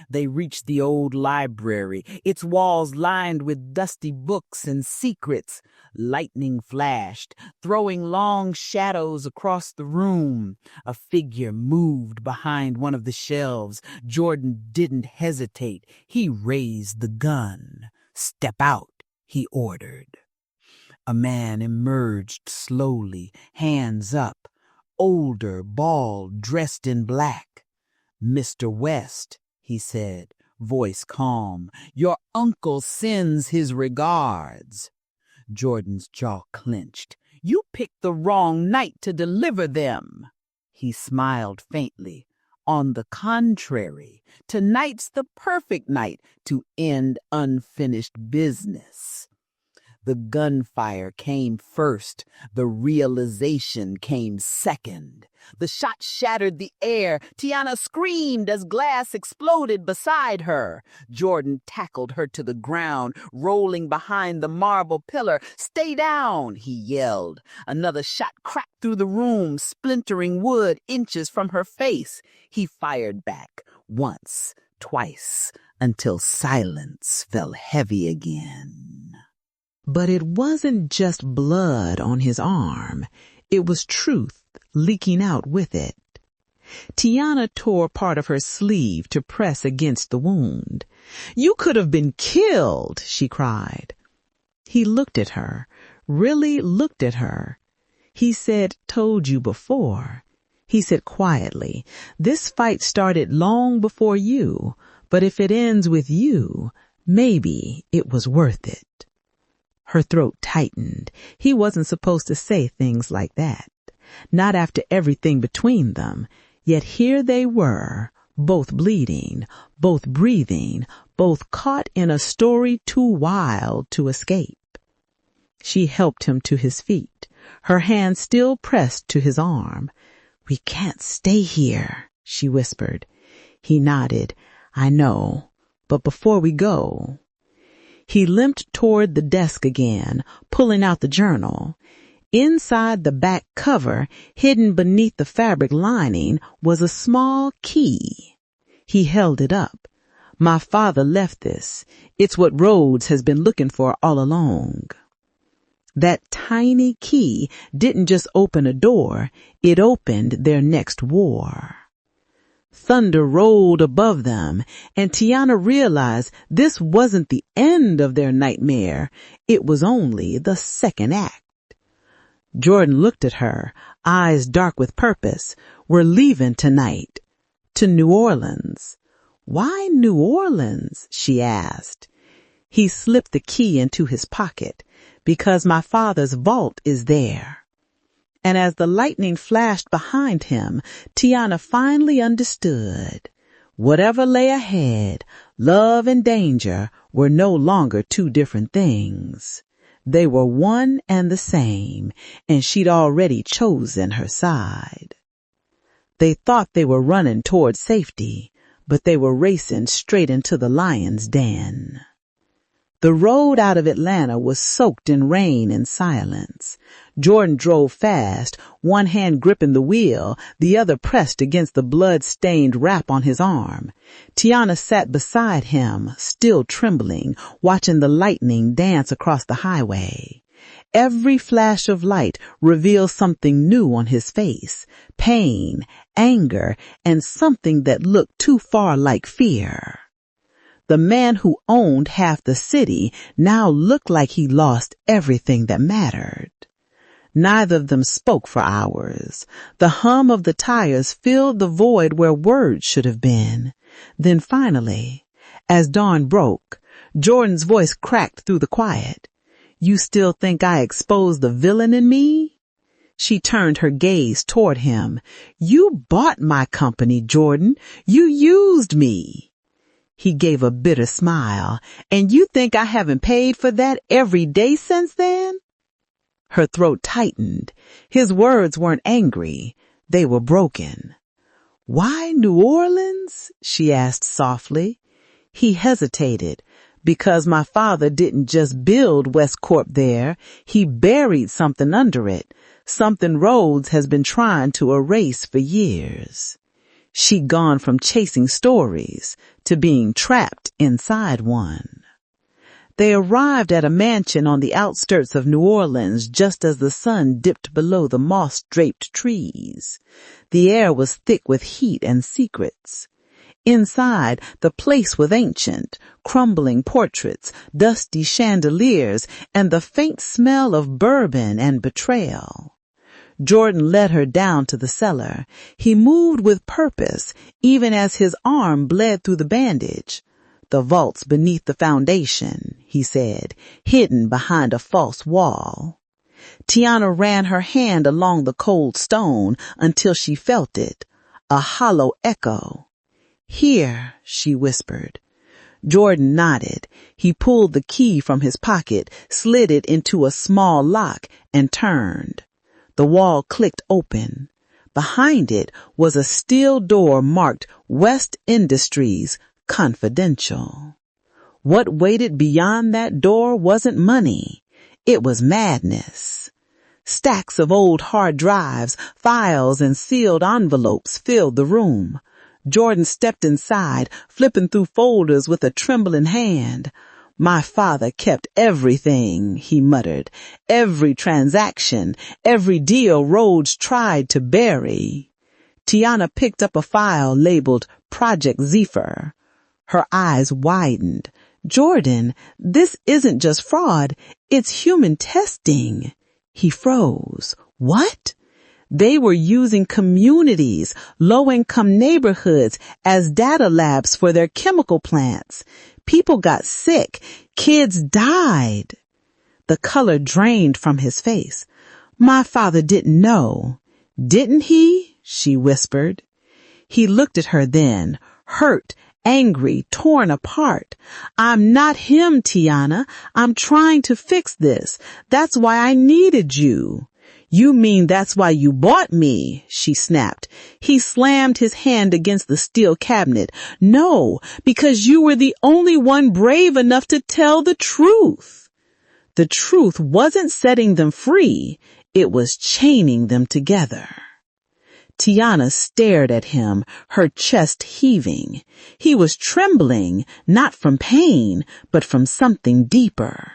They reached the old library, its walls lined with dusty books and secrets. Lightning flashed, throwing long shadows across the room. A figure moved behind one of the shelves. Jordan didn't hesitate. He raised the gun. "Step out," he ordered. A man emerged slowly, hands up, older, bald, dressed in black. "Mr. West," he said, voice calm, "your uncle sends his regards." Jordan's jaw clenched. "You picked the wrong night to deliver them." He smiled faintly. "On the contrary, tonight's the perfect night to end unfinished business." The gunfire came first. The realization came second. The shot shattered the air. Tiana screamed as glass exploded beside her. Jordan tackled her to the ground, rolling behind the marble pillar. "Stay down," he yelled. Another shot cracked through the room, splintering wood inches from her face. He fired back, once, twice, until silence fell heavy again. But it wasn't just blood on his arm. It was truth leaking out with it. Tiana tore part of her sleeve to press against the wound. "You could have been killed," she cried. He looked at her, really looked at her. He said, "Told you before." He said quietly, "This fight started long before you, but if it ends with you, maybe it was worth it." Her throat tightened. He wasn't supposed to say things like that. Not after everything between them. Yet here they were, both bleeding, both breathing, both caught in a story too wild to escape. She helped him to his feet, her hand still pressed to his arm. "We can't stay here," she whispered. He nodded. "I know, but before we go..." He limped toward the desk again, pulling out the journal. Inside the back cover, hidden beneath the fabric lining, was a small key. He held it up. My father left this. It's what Rhodes has been looking for all along. That tiny key didn't just open a door, it opened their next war. Thunder rolled above them, and Tiana realized this wasn't the end of their nightmare. It was only the second act. Jordan looked at her, eyes dark with purpose. We're leaving tonight. To New Orleans. Why New Orleans? She asked. He slipped the key into his pocket. Because my father's vault is there. And as the lightning flashed behind him, Tiana finally understood. Whatever lay ahead, love and danger were no longer two different things. They were one and the same, and she'd already chosen her side. They thought they were running toward safety, but they were racing straight into the lion's den. The road out of Atlanta was soaked in rain and silence. Jordan drove fast, one hand gripping the wheel, the other pressed against the blood-stained wrap on his arm. Tiana sat beside him, still trembling, watching the lightning dance across the highway. Every flash of light revealed something new on his face, pain, anger, and something that looked too far like fear. The man who owned half the city now looked like he lost everything that mattered. Neither of them spoke for hours. The hum of the tires filled the void where words should have been. Then finally, as dawn broke, Jordan's voice cracked through the quiet. You still think I exposed the villain in me? She turned her gaze toward him. You bought my company, Jordan. You used me. He gave a bitter smile. And you think I haven't paid for that every day since then? Her throat tightened. His words weren't angry. They were broken. Why New Orleans? She asked softly. He hesitated. Because my father didn't just build West Corp there. He buried something under it. Something Rhodes has been trying to erase for years. She'd gone from chasing stories to being trapped inside one. They arrived at a mansion on the outskirts of New Orleans just as the sun dipped below the moss-draped trees. The air was thick with heat and secrets. Inside, the place was ancient, crumbling portraits, dusty chandeliers, and the faint smell of bourbon and betrayal. Jordan led her down to the cellar. He moved with purpose, even as his arm bled through the bandage. The vault's beneath the foundation, he said, hidden behind a false wall. Tiana ran her hand along the cold stone until she felt it, a hollow echo. Here, she whispered. Jordan nodded. He pulled the key from his pocket, slid it into a small lock, and turned. The wall clicked open. Behind it was a steel door marked West Industries, Confidential. What waited beyond that door wasn't money. It was madness. Stacks of old hard drives, files, and sealed envelopes filled the room. Jordan stepped inside, flipping through folders with a trembling hand. My father kept everything, he muttered. Every transaction, every deal Rhodes tried to bury. Tiana picked up a file labeled Project Zephyr. Her eyes widened. Jordan, this isn't just fraud, it's human testing. He froze. What? They were using communities, low-income neighborhoods, as data labs for their chemical plants. People got sick. Kids died. The color drained from his face. My father didn't know. Didn't he? She whispered. He looked at her then, hurt, angry, torn apart. I'm not him, Tiana. I'm trying to fix this. That's why I needed you. You mean that's why you bought me? She snapped. He slammed his hand against the steel cabinet. No, because you were the only one brave enough to tell the truth. The truth wasn't setting them free. It was chaining them together. Tiana stared at him, her chest heaving. He was trembling, not from pain, but from something deeper.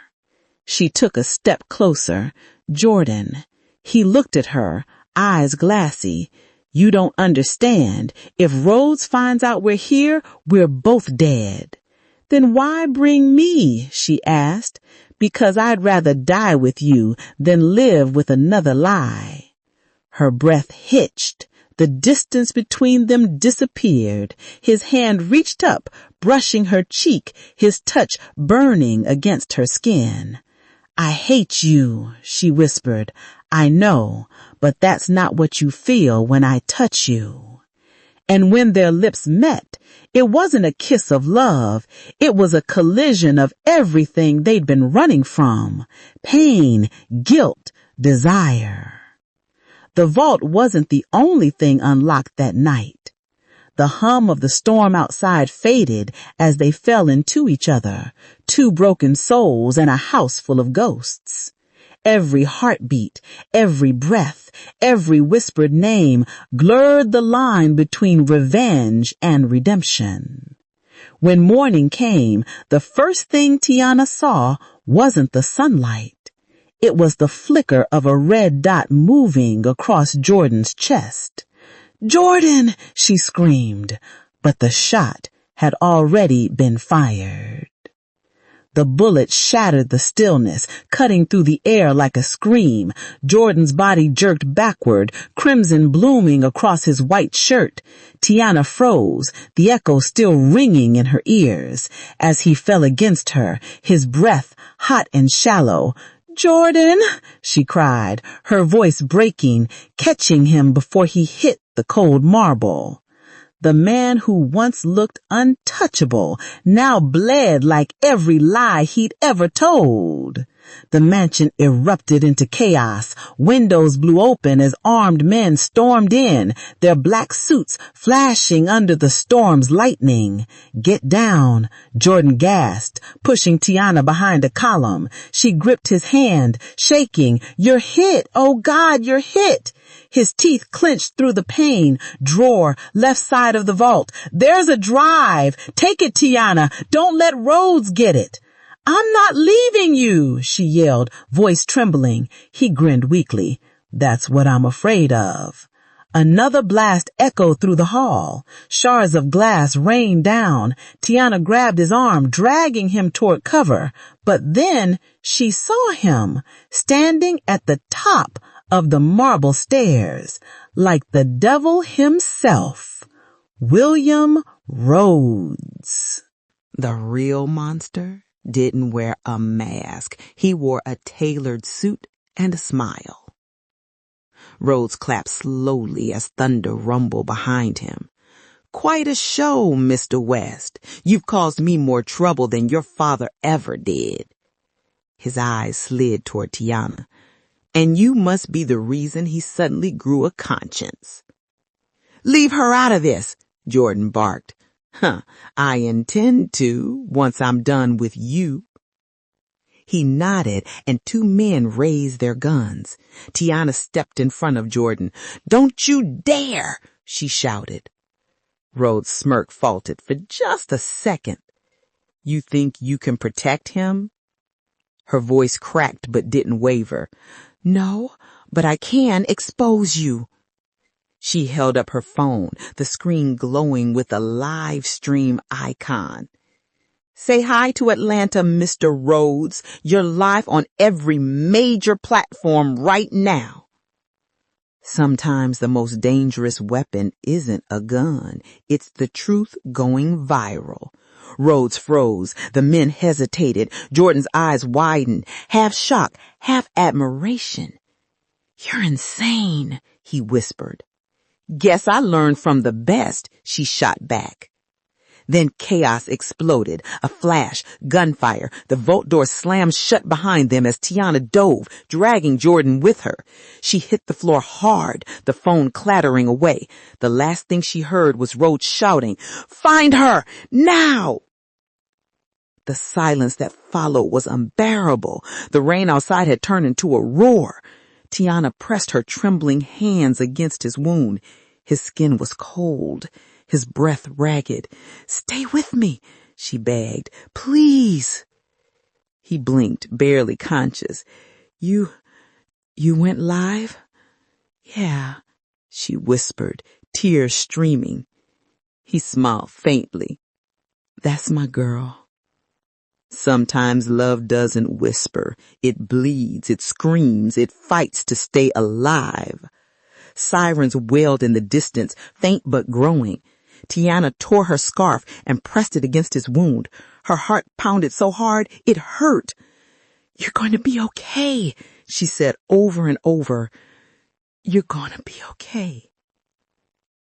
She took a step closer. Jordan. He looked at her, eyes glassy. You don't understand. If Rhodes finds out we're here, we're both dead. Then why bring me? She asked. Because I'd rather die with you than live with another lie. Her breath hitched. The distance between them disappeared. His hand reached up, brushing her cheek, his touch burning against her skin. I hate you, she whispered. I know, but that's not what you feel when I touch you. And when their lips met, it wasn't a kiss of love. It was a collision of everything they'd been running from. Pain, guilt, desire. The vault wasn't the only thing unlocked that night. The hum of the storm outside faded as they fell into each other, two broken souls and a house full of ghosts. Every heartbeat, every breath, every whispered name blurred the line between revenge and redemption. When morning came, the first thing Tiana saw wasn't the sunlight. It was the flicker of a red dot moving across Jordan's chest. Jordan, she screamed, but the shot had already been fired. The bullet shattered the stillness, cutting through the air like a scream. Jordan's body jerked backward, crimson blooming across his white shirt. Tiana froze, the echo still ringing in her ears. As he fell against her, his breath hot and shallow. Jordan, she cried, her voice breaking, catching him before he hit the cold marble. The man who once looked untouchable now bled like every lie he'd ever told. The mansion erupted into chaos. Windows blew open as armed men stormed in, their black suits flashing under the storm's lightning. Get down, Jordan gasped, pushing Tiana behind a column. She gripped his hand, shaking. You're hit. Oh God, you're hit. His teeth clenched through the pain. Drawer, left side of the vault. There's a drive. Take it, Tiana. Don't let Rhodes get it. I'm not leaving you, she yelled, voice trembling. He grinned weakly. That's what I'm afraid of. Another blast echoed through the hall. Shards of glass rained down. Tiana grabbed his arm, dragging him toward cover. But then she saw him, standing at the top of the marble stairs, like the devil himself. William Rhodes. The real monster didn't wear a mask. He wore a tailored suit and a smile. Rhodes clapped slowly as thunder rumbled behind him. Quite a show, Mr. West. You've caused me more trouble than your father ever did. His eyes slid toward Tiana. And you must be the reason he suddenly grew a conscience. Leave her out of this, Jordan barked. I intend to, once I'm done with you. He nodded, and two men raised their guns. Tiana stepped in front of Jordan. Don't you dare, she shouted. Rhodes' smirk faltered for just a second. You think you can protect him? Her voice cracked but didn't waver. No, but I can expose you. She held up her phone, the screen glowing with a live stream icon. Say hi to Atlanta, Mr. Rhodes. You're live on every major platform right now. Sometimes the most dangerous weapon isn't a gun. It's the truth going viral. Rhodes froze. The men hesitated. Jordan's eyes widened, half shock, half admiration. You're insane, he whispered. Guess I learned from the best, she shot back. Then chaos exploded. A flash, gunfire. The vault door slammed shut behind them as Tiana dove, dragging Jordan with her. She hit the floor hard, the phone clattering away. The last thing she heard was Rhodes shouting, Find her! Now! The silence that followed was unbearable. The rain outside had turned into a roar. Tiana pressed her trembling hands against his wound. His skin was cold, his breath ragged. "Stay with me," she begged. "Please." He blinked, barely conscious. You went live?" "Yeah," she whispered, tears streaming. He smiled faintly. "That's my girl." Sometimes love doesn't whisper. It bleeds, it screams, it fights to stay alive. Sirens wailed in the distance, faint but growing. Tiana tore her scarf and pressed it against his wound. Her heart pounded so hard it hurt. "You're going to be okay," she said over and over. "You're going to be okay."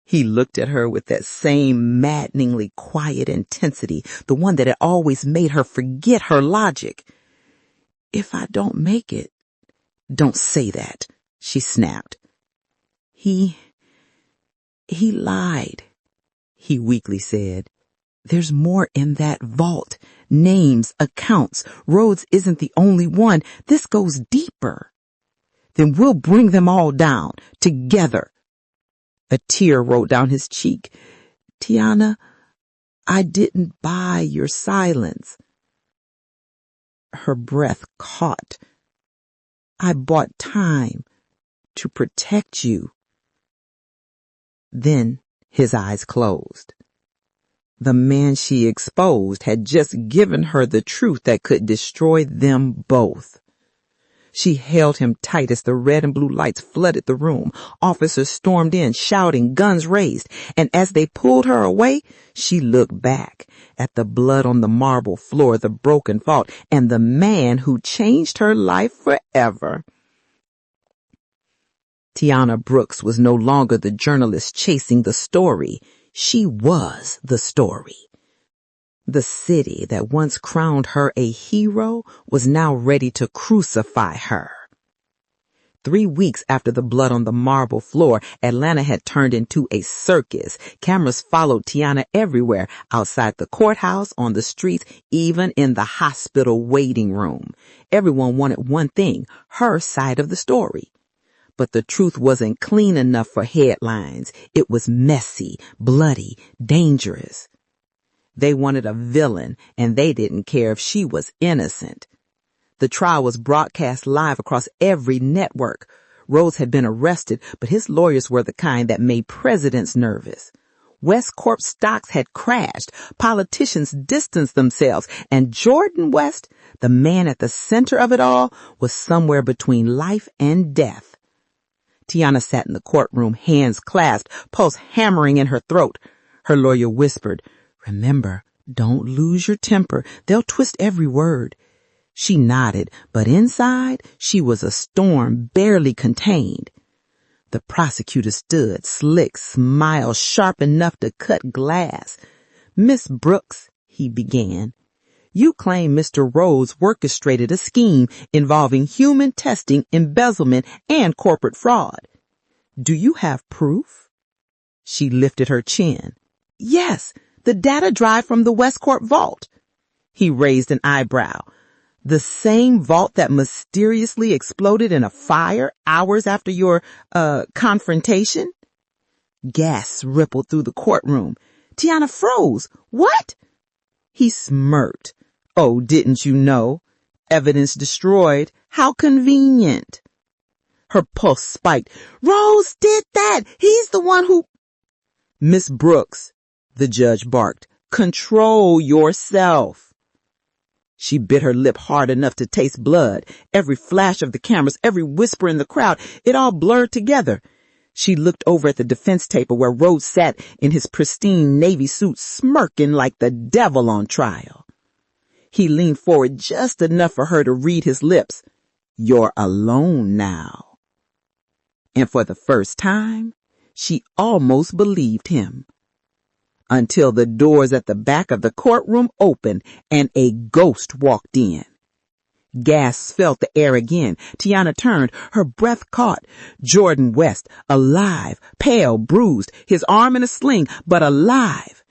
He looked at her with that same maddeningly quiet intensity, the one that had always made her forget her logic. "If I don't make it..." "Don't say that," she snapped. He lied," he weakly said. "There's more in that vault. Names, accounts. Rhodes isn't the only one. This goes deeper." "Then we'll bring them all down, together." A tear rolled down his cheek. "Tiana, I didn't buy your silence." Her breath caught. "I bought time to protect you." Then his eyes closed. The man she exposed had just given her the truth that could destroy them both. She held him tight as the red and blue lights flooded the room. Officers stormed in, shouting, guns raised, and as they pulled her away, she looked back at the blood on the marble floor, the broken vault, and the man who changed her life forever. Tiana Brooks was no longer the journalist chasing the story. She was the story. The city that once crowned her a hero was now ready to crucify her. 3 weeks after the blood on the marble floor, Atlanta had turned into a circus. Cameras followed Tiana everywhere, outside the courthouse, on the streets, even in the hospital waiting room. Everyone wanted one thing, her side of the story. But the truth wasn't clean enough for headlines. It was messy, bloody, dangerous. They wanted a villain, and they didn't care if she was innocent. The trial was broadcast live across every network. Rhodes had been arrested, but his lawyers were the kind that made presidents nervous. West Corp stocks had crashed. Politicians distanced themselves, and Jordan West, the man at the center of it all, was somewhere between life and death. Tiana sat in the courtroom, hands clasped, pulse hammering in her throat. Her lawyer whispered, "Remember, don't lose your temper. They'll twist every word." She nodded, but inside she was a storm barely contained. The prosecutor stood, slick smile sharp enough to cut glass. "Miss Brooks," he began, "you claim Mr. Rhodes orchestrated a scheme involving human testing, embezzlement, and corporate fraud. Do you have proof?" She lifted her chin. "Yes, the data drive from the West Corp vault." He raised an eyebrow. "The same vault that mysteriously exploded in a fire hours after your, confrontation?" Gasps rippled through the courtroom. Tiana froze. "What?" He smirked. "Oh, didn't you know? Evidence destroyed. How convenient." Her pulse spiked. "Rose did that. He's the one who—" "Miss Brooks," the judge barked, "control yourself." She bit her lip hard enough to taste blood. Every flash of the cameras, every whisper in the crowd, it all blurred together. She looked over at the defense table where Rhodes sat in his pristine Navy suit, smirking like the devil on trial. He leaned forward just enough for her to read his lips. "You're alone now." And for the first time, she almost believed him. Until the doors at the back of the courtroom opened and a ghost walked in. Gasps filled the air again. Tiana turned, her breath caught. Jordan West, alive, pale, bruised, his arm in a sling, but alive.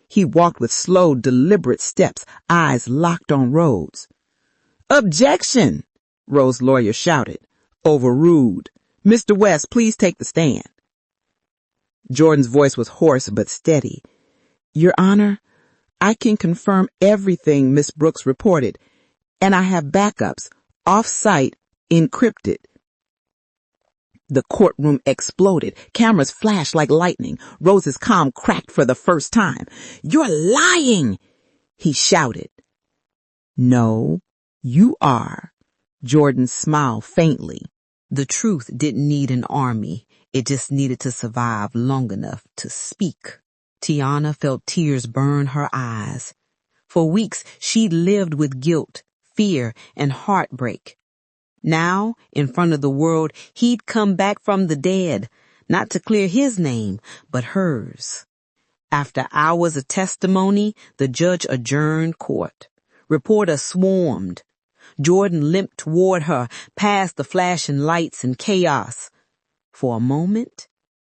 He walked with slow, deliberate steps, eyes locked on Rhodes. "Objection!" Rhodes' lawyer shouted. "Overruled. Mr. West, please take the stand." Jordan's voice was hoarse but steady. Your Honor, I can confirm everything Miss Brooks reported, and I have backups, off-site, encrypted. The courtroom exploded. Cameras flashed like lightning. Rose's comm cracked for the first time. You're lying, he shouted. No, you are. Jordan smiled faintly. The truth didn't need an army. It just needed to survive long enough to speak. Tiana felt tears burn her eyes. For weeks, she'd lived with guilt, fear, and heartbreak. Now, in front of the world, he'd come back from the dead, not to clear his name, but hers. After hours of testimony, the judge adjourned court. Reporters swarmed. Jordan limped toward her, past the flashing lights and chaos. For a moment,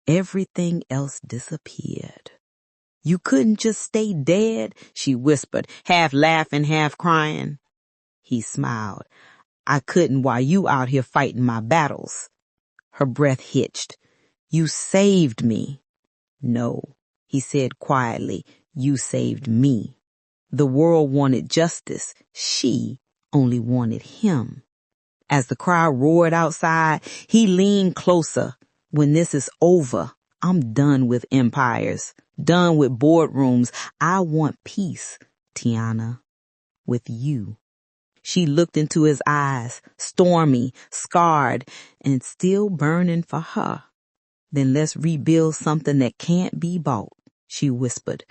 everything else disappeared. You couldn't just stay dead, she whispered, half laughing, half crying. He smiled. I couldn't while you out here fighting my battles. Her breath hitched. You saved me. No, he said quietly, you saved me. The world wanted justice. She only wanted him. As the crowd roared outside, he leaned closer. When this is over, I'm done with empires, done with boardrooms. I want peace, Tiana, with you. She looked into his eyes, stormy, scarred, and still burning for her. Then let's rebuild something that can't be bought, she whispered.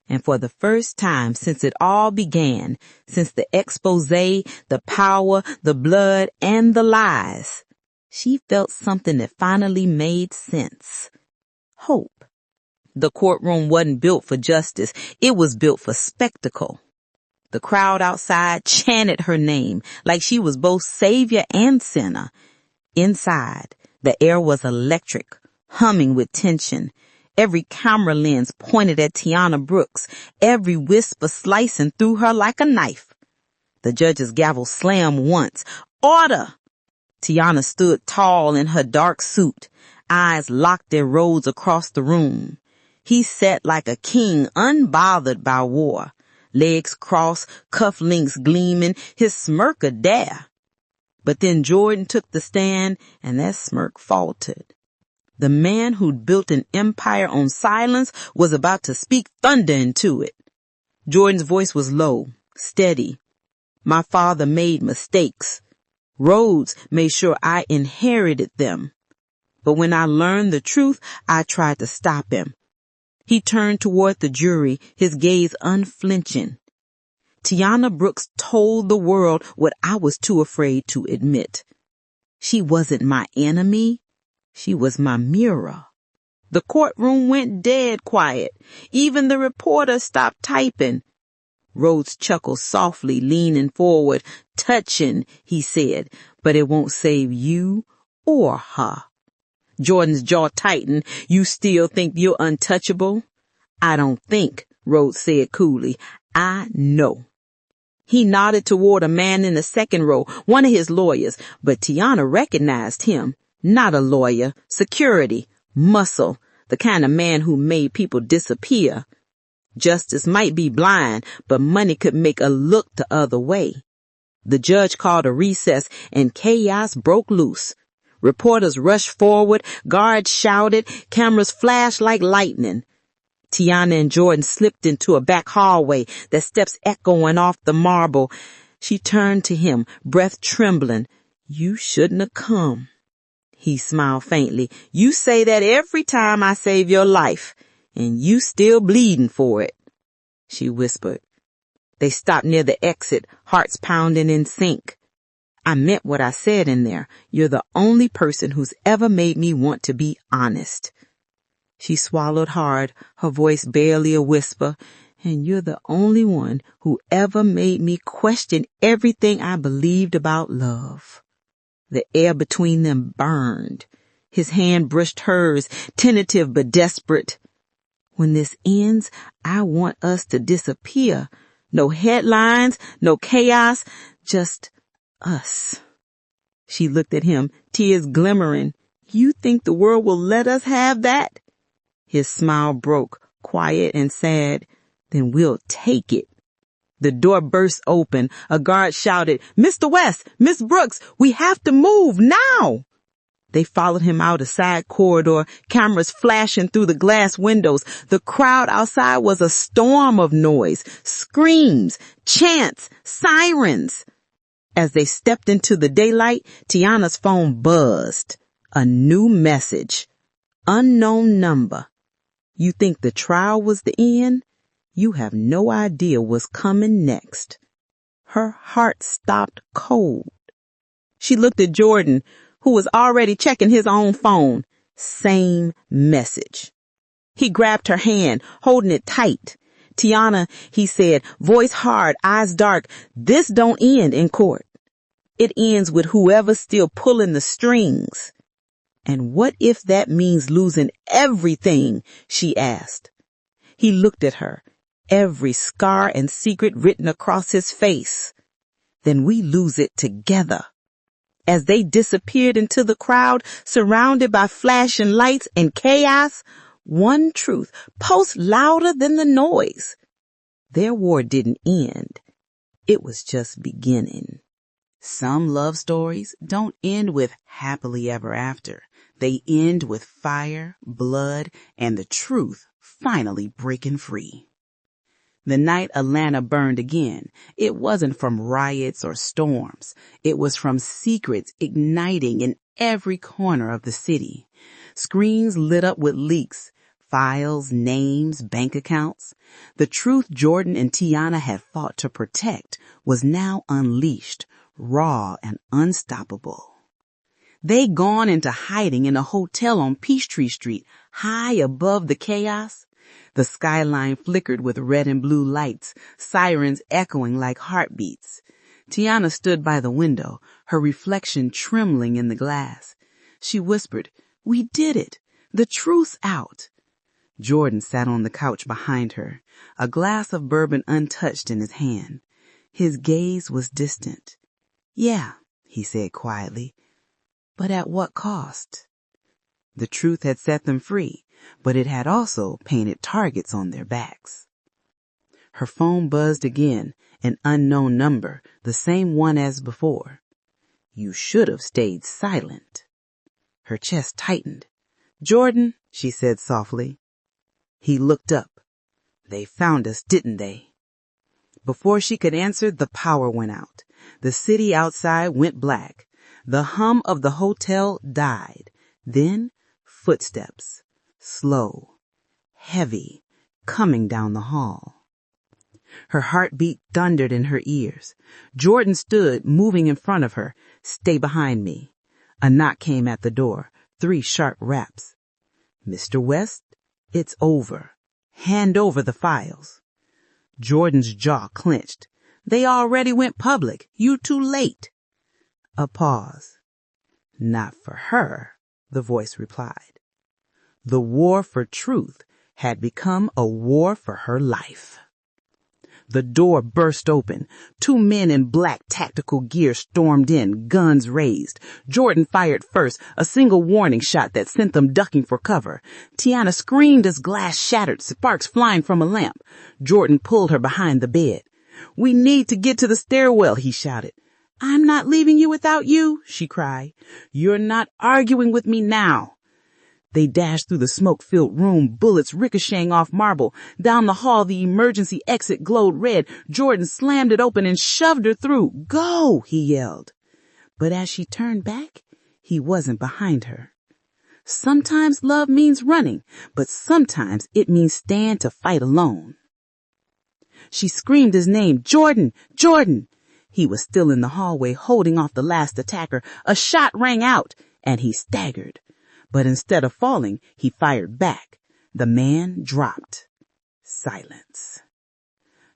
And for the first time since it all began, since the expose, the power, the blood, and the lies, she felt something that finally made sense. Hope. The courtroom wasn't built for justice. It was built for spectacle. The crowd outside chanted her name like she was both savior and sinner. Inside, the air was electric, humming with tension. Every camera lens pointed at Tiana Brooks, every whisper slicing through her like a knife. The judge's gavel slammed once. Order! Tiana stood tall in her dark suit. Eyes locked their roads across the room. He sat like a king, unbothered by war. Legs crossed, cufflinks gleaming, his smirk a dare. But then Jordan took the stand, and that smirk faltered. The man who'd built an empire on silence was about to speak thunder into it. Jordan's voice was low, steady. My father made mistakes. Rhodes made sure I inherited them. But when I learned the truth, I tried to stop him. He turned toward the jury, his gaze unflinching. Tiana Brooks told the world what I was too afraid to admit. She wasn't my enemy. She was my mirror. The courtroom went dead quiet. Even the reporter stopped typing. Rhodes chuckled softly, leaning forward. Touching, he said, but it won't save you or her. Jordan's jaw tightened. You still think you're untouchable? I don't think, Rhodes said coolly. I know. He nodded toward a man in the second row, one of his lawyers, but Tiana recognized him. Not a lawyer, security, muscle, the kind of man who made people disappear. Justice might be blind, but money could make a look the other way. The judge called a recess and chaos broke loose. Reporters rushed forward, guards shouted, cameras flashed like lightning. Tiana and Jordan slipped into a back hallway, their steps echoing off the marble. She turned to him, breath trembling. You shouldn't have come. He smiled faintly. You say that every time I save your life, and you still bleeding for it, she whispered. They stopped near the exit, hearts pounding in sync. I meant what I said in there. You're the only person who's ever made me want to be honest. She swallowed hard, her voice barely a whisper. And you're the only one who ever made me question everything I believed about love. The air between them burned. His hand brushed hers, tentative but desperate. When this ends, I want us to disappear. No headlines, no chaos, just us. She looked at him, tears glimmering. You think the world will let us have that? His smile broke, quiet and sad. Then we'll take it. The door burst open. A guard shouted, "Mr. West, Miss Brooks, we have to move now." They followed him out a side corridor, cameras flashing through the glass windows. The crowd outside was a storm of noise, screams, chants, sirens. As they stepped into the daylight, Tiana's phone buzzed. A new message. Unknown number. You think the trial was the end? You have no idea what's coming next. Her heart stopped cold. She looked at Jordan, who was already checking his own phone. Same message. He grabbed her hand, holding it tight. "Tiana," he said, voice hard, eyes dark, "this don't end in court. It ends with whoever's still pulling the strings." "And what if that means losing everything?" she asked. He looked at her, every scar and secret written across his face. "Then we lose it together." As they disappeared into the crowd, surrounded by flashing lights and chaos, one truth pulsed louder than the noise. Their war didn't end. It was just beginning. Some love stories don't end with happily ever after. They end with fire, blood, and the truth finally breaking free. The night Atlanta burned again, it wasn't from riots or storms. It was from secrets igniting in every corner of the city. Screens lit up with leaks, files, names, bank accounts. The truth Jordan and Tiana had fought to protect was now unleashed, raw and unstoppable. They'd gone into hiding in a hotel on Peachtree Street, high above the chaos. The skyline flickered with red and blue lights, sirens echoing like heartbeats. Tiana stood by the window, her reflection trembling in the glass. She whispered, "We did it. The truth's out." Jordan sat on the couch behind her, a glass of bourbon untouched in his hand. His gaze was distant. "Yeah," he said quietly, "but at what cost?" The truth had set them free, but it had also painted targets on their backs. Her phone buzzed again, an unknown number, the same one as before. "You should have stayed silent." Her chest tightened. "Jordan," she said softly. He looked up. "They found us, didn't they?" Before she could answer, the power went out. The city outside went black. The hum of the hotel died. Then footsteps, slow, heavy, coming down the hall. Her heartbeat thundered in her ears. Jordan stood, moving in front of her. "Stay behind me." A knock came at the door, 3 sharp raps. "Mr. West, it's over. Hand over the files." Jordan's jaw clenched. "They already went public. You too late." A pause. "Not for her," the voice replied. The war for truth had become a war for her life. The door burst open. 2 men in black tactical gear stormed in, guns raised. Jordan fired first, a single warning shot that sent them ducking for cover. Tiana screamed as glass shattered, sparks flying from a lamp. Jordan pulled her behind the bed. "We need to get to the stairwell," he shouted. "I'm not leaving you without you," she cried. "You're not arguing with me now." They dashed through the smoke-filled room, bullets ricocheting off marble. Down the hall, the emergency exit glowed red. Jordan slammed it open and shoved her through. "Go!" he yelled. But as she turned back, he wasn't behind her. Sometimes love means running, but sometimes it means staying to fight alone. She screamed his name, "Jordan! Jordan!" He was still in the hallway, holding off the last attacker. A shot rang out, and he staggered. But instead of falling, he fired back. The man dropped. Silence.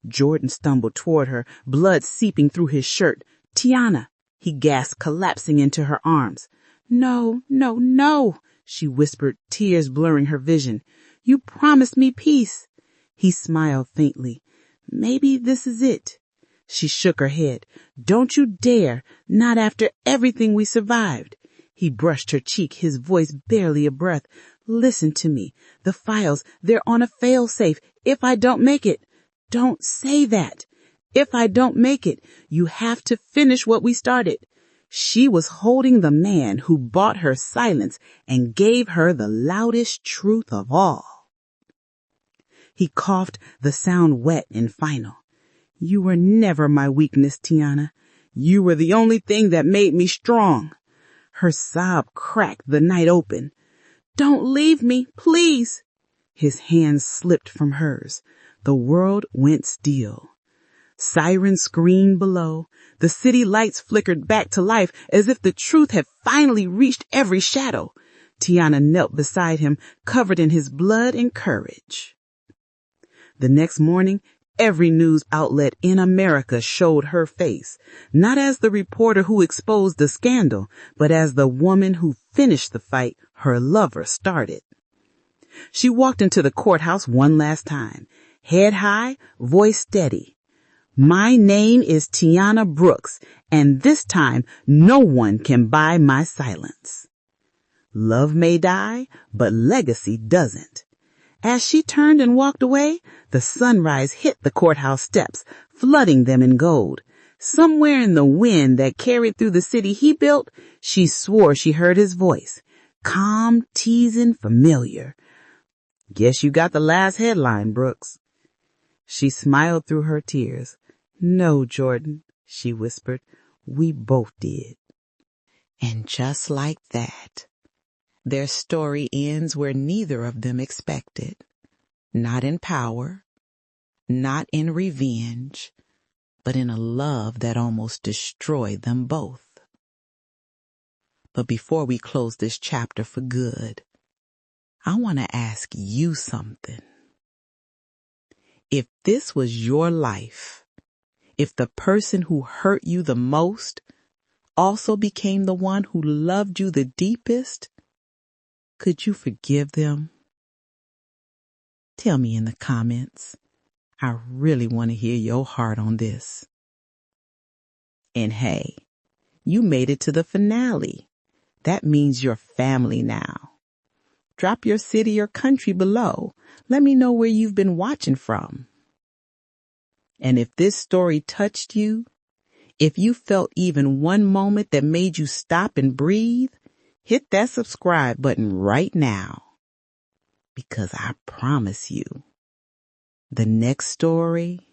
Jordan stumbled toward her, blood seeping through his shirt. "Tiana," he gasped, collapsing into her arms. "No, no, no," she whispered, tears blurring her vision. "You promised me peace." He smiled faintly. "Maybe this is it." She shook her head. "Don't you dare, not after everything we survived." He brushed her cheek, his voice barely a breath. Listen to me. The files, they're on a fail-safe. If I don't make it, don't say that. If I don't make it, you have to finish what we started. She was holding the man who bought her silence and gave her the loudest truth of all. He coughed, the sound wet and final. You were never my weakness, Tiana. You were the only thing that made me strong. Her sob cracked the night open. Don't leave me, please. His hands slipped from hers. The world went still. Sirens screamed below. The city lights flickered back to life as if the truth had finally reached every shadow. Tiana knelt beside him, covered in his blood and courage. The next morning, every news outlet in America showed her face, not as the reporter who exposed the scandal, but as the woman who finished the fight her lover started. She walked into the courthouse one last time, head high, voice steady. My name is Tiana Brooks, and this time no one can buy my silence. Love may die, but legacy doesn't. As she turned and walked away, the sunrise hit the courthouse steps, flooding them in gold. Somewhere in the wind that carried through the city he built, she swore she heard his voice. Calm, teasing, familiar. Guess you got the last headline, Brooks. She smiled through her tears. No, Jordan, she whispered. We both did. And just like that, their story ends where neither of them expected. Not in power, not in revenge, but in a love that almost destroyed them both. But before we close this chapter for good, I want to ask you something. If this was your life, if the person who hurt you the most also became the one who loved you the deepest, could you forgive them? Tell me in the comments. I really want to hear your heart on this. And hey, you made it to the finale. That means you're family now. Drop your city or country below. Let me know where you've been watching from. And if this story touched you, if you felt even one moment that made you stop and breathe, hit that subscribe button right now. Because I promise you, the next story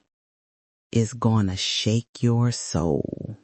is gonna shake your soul.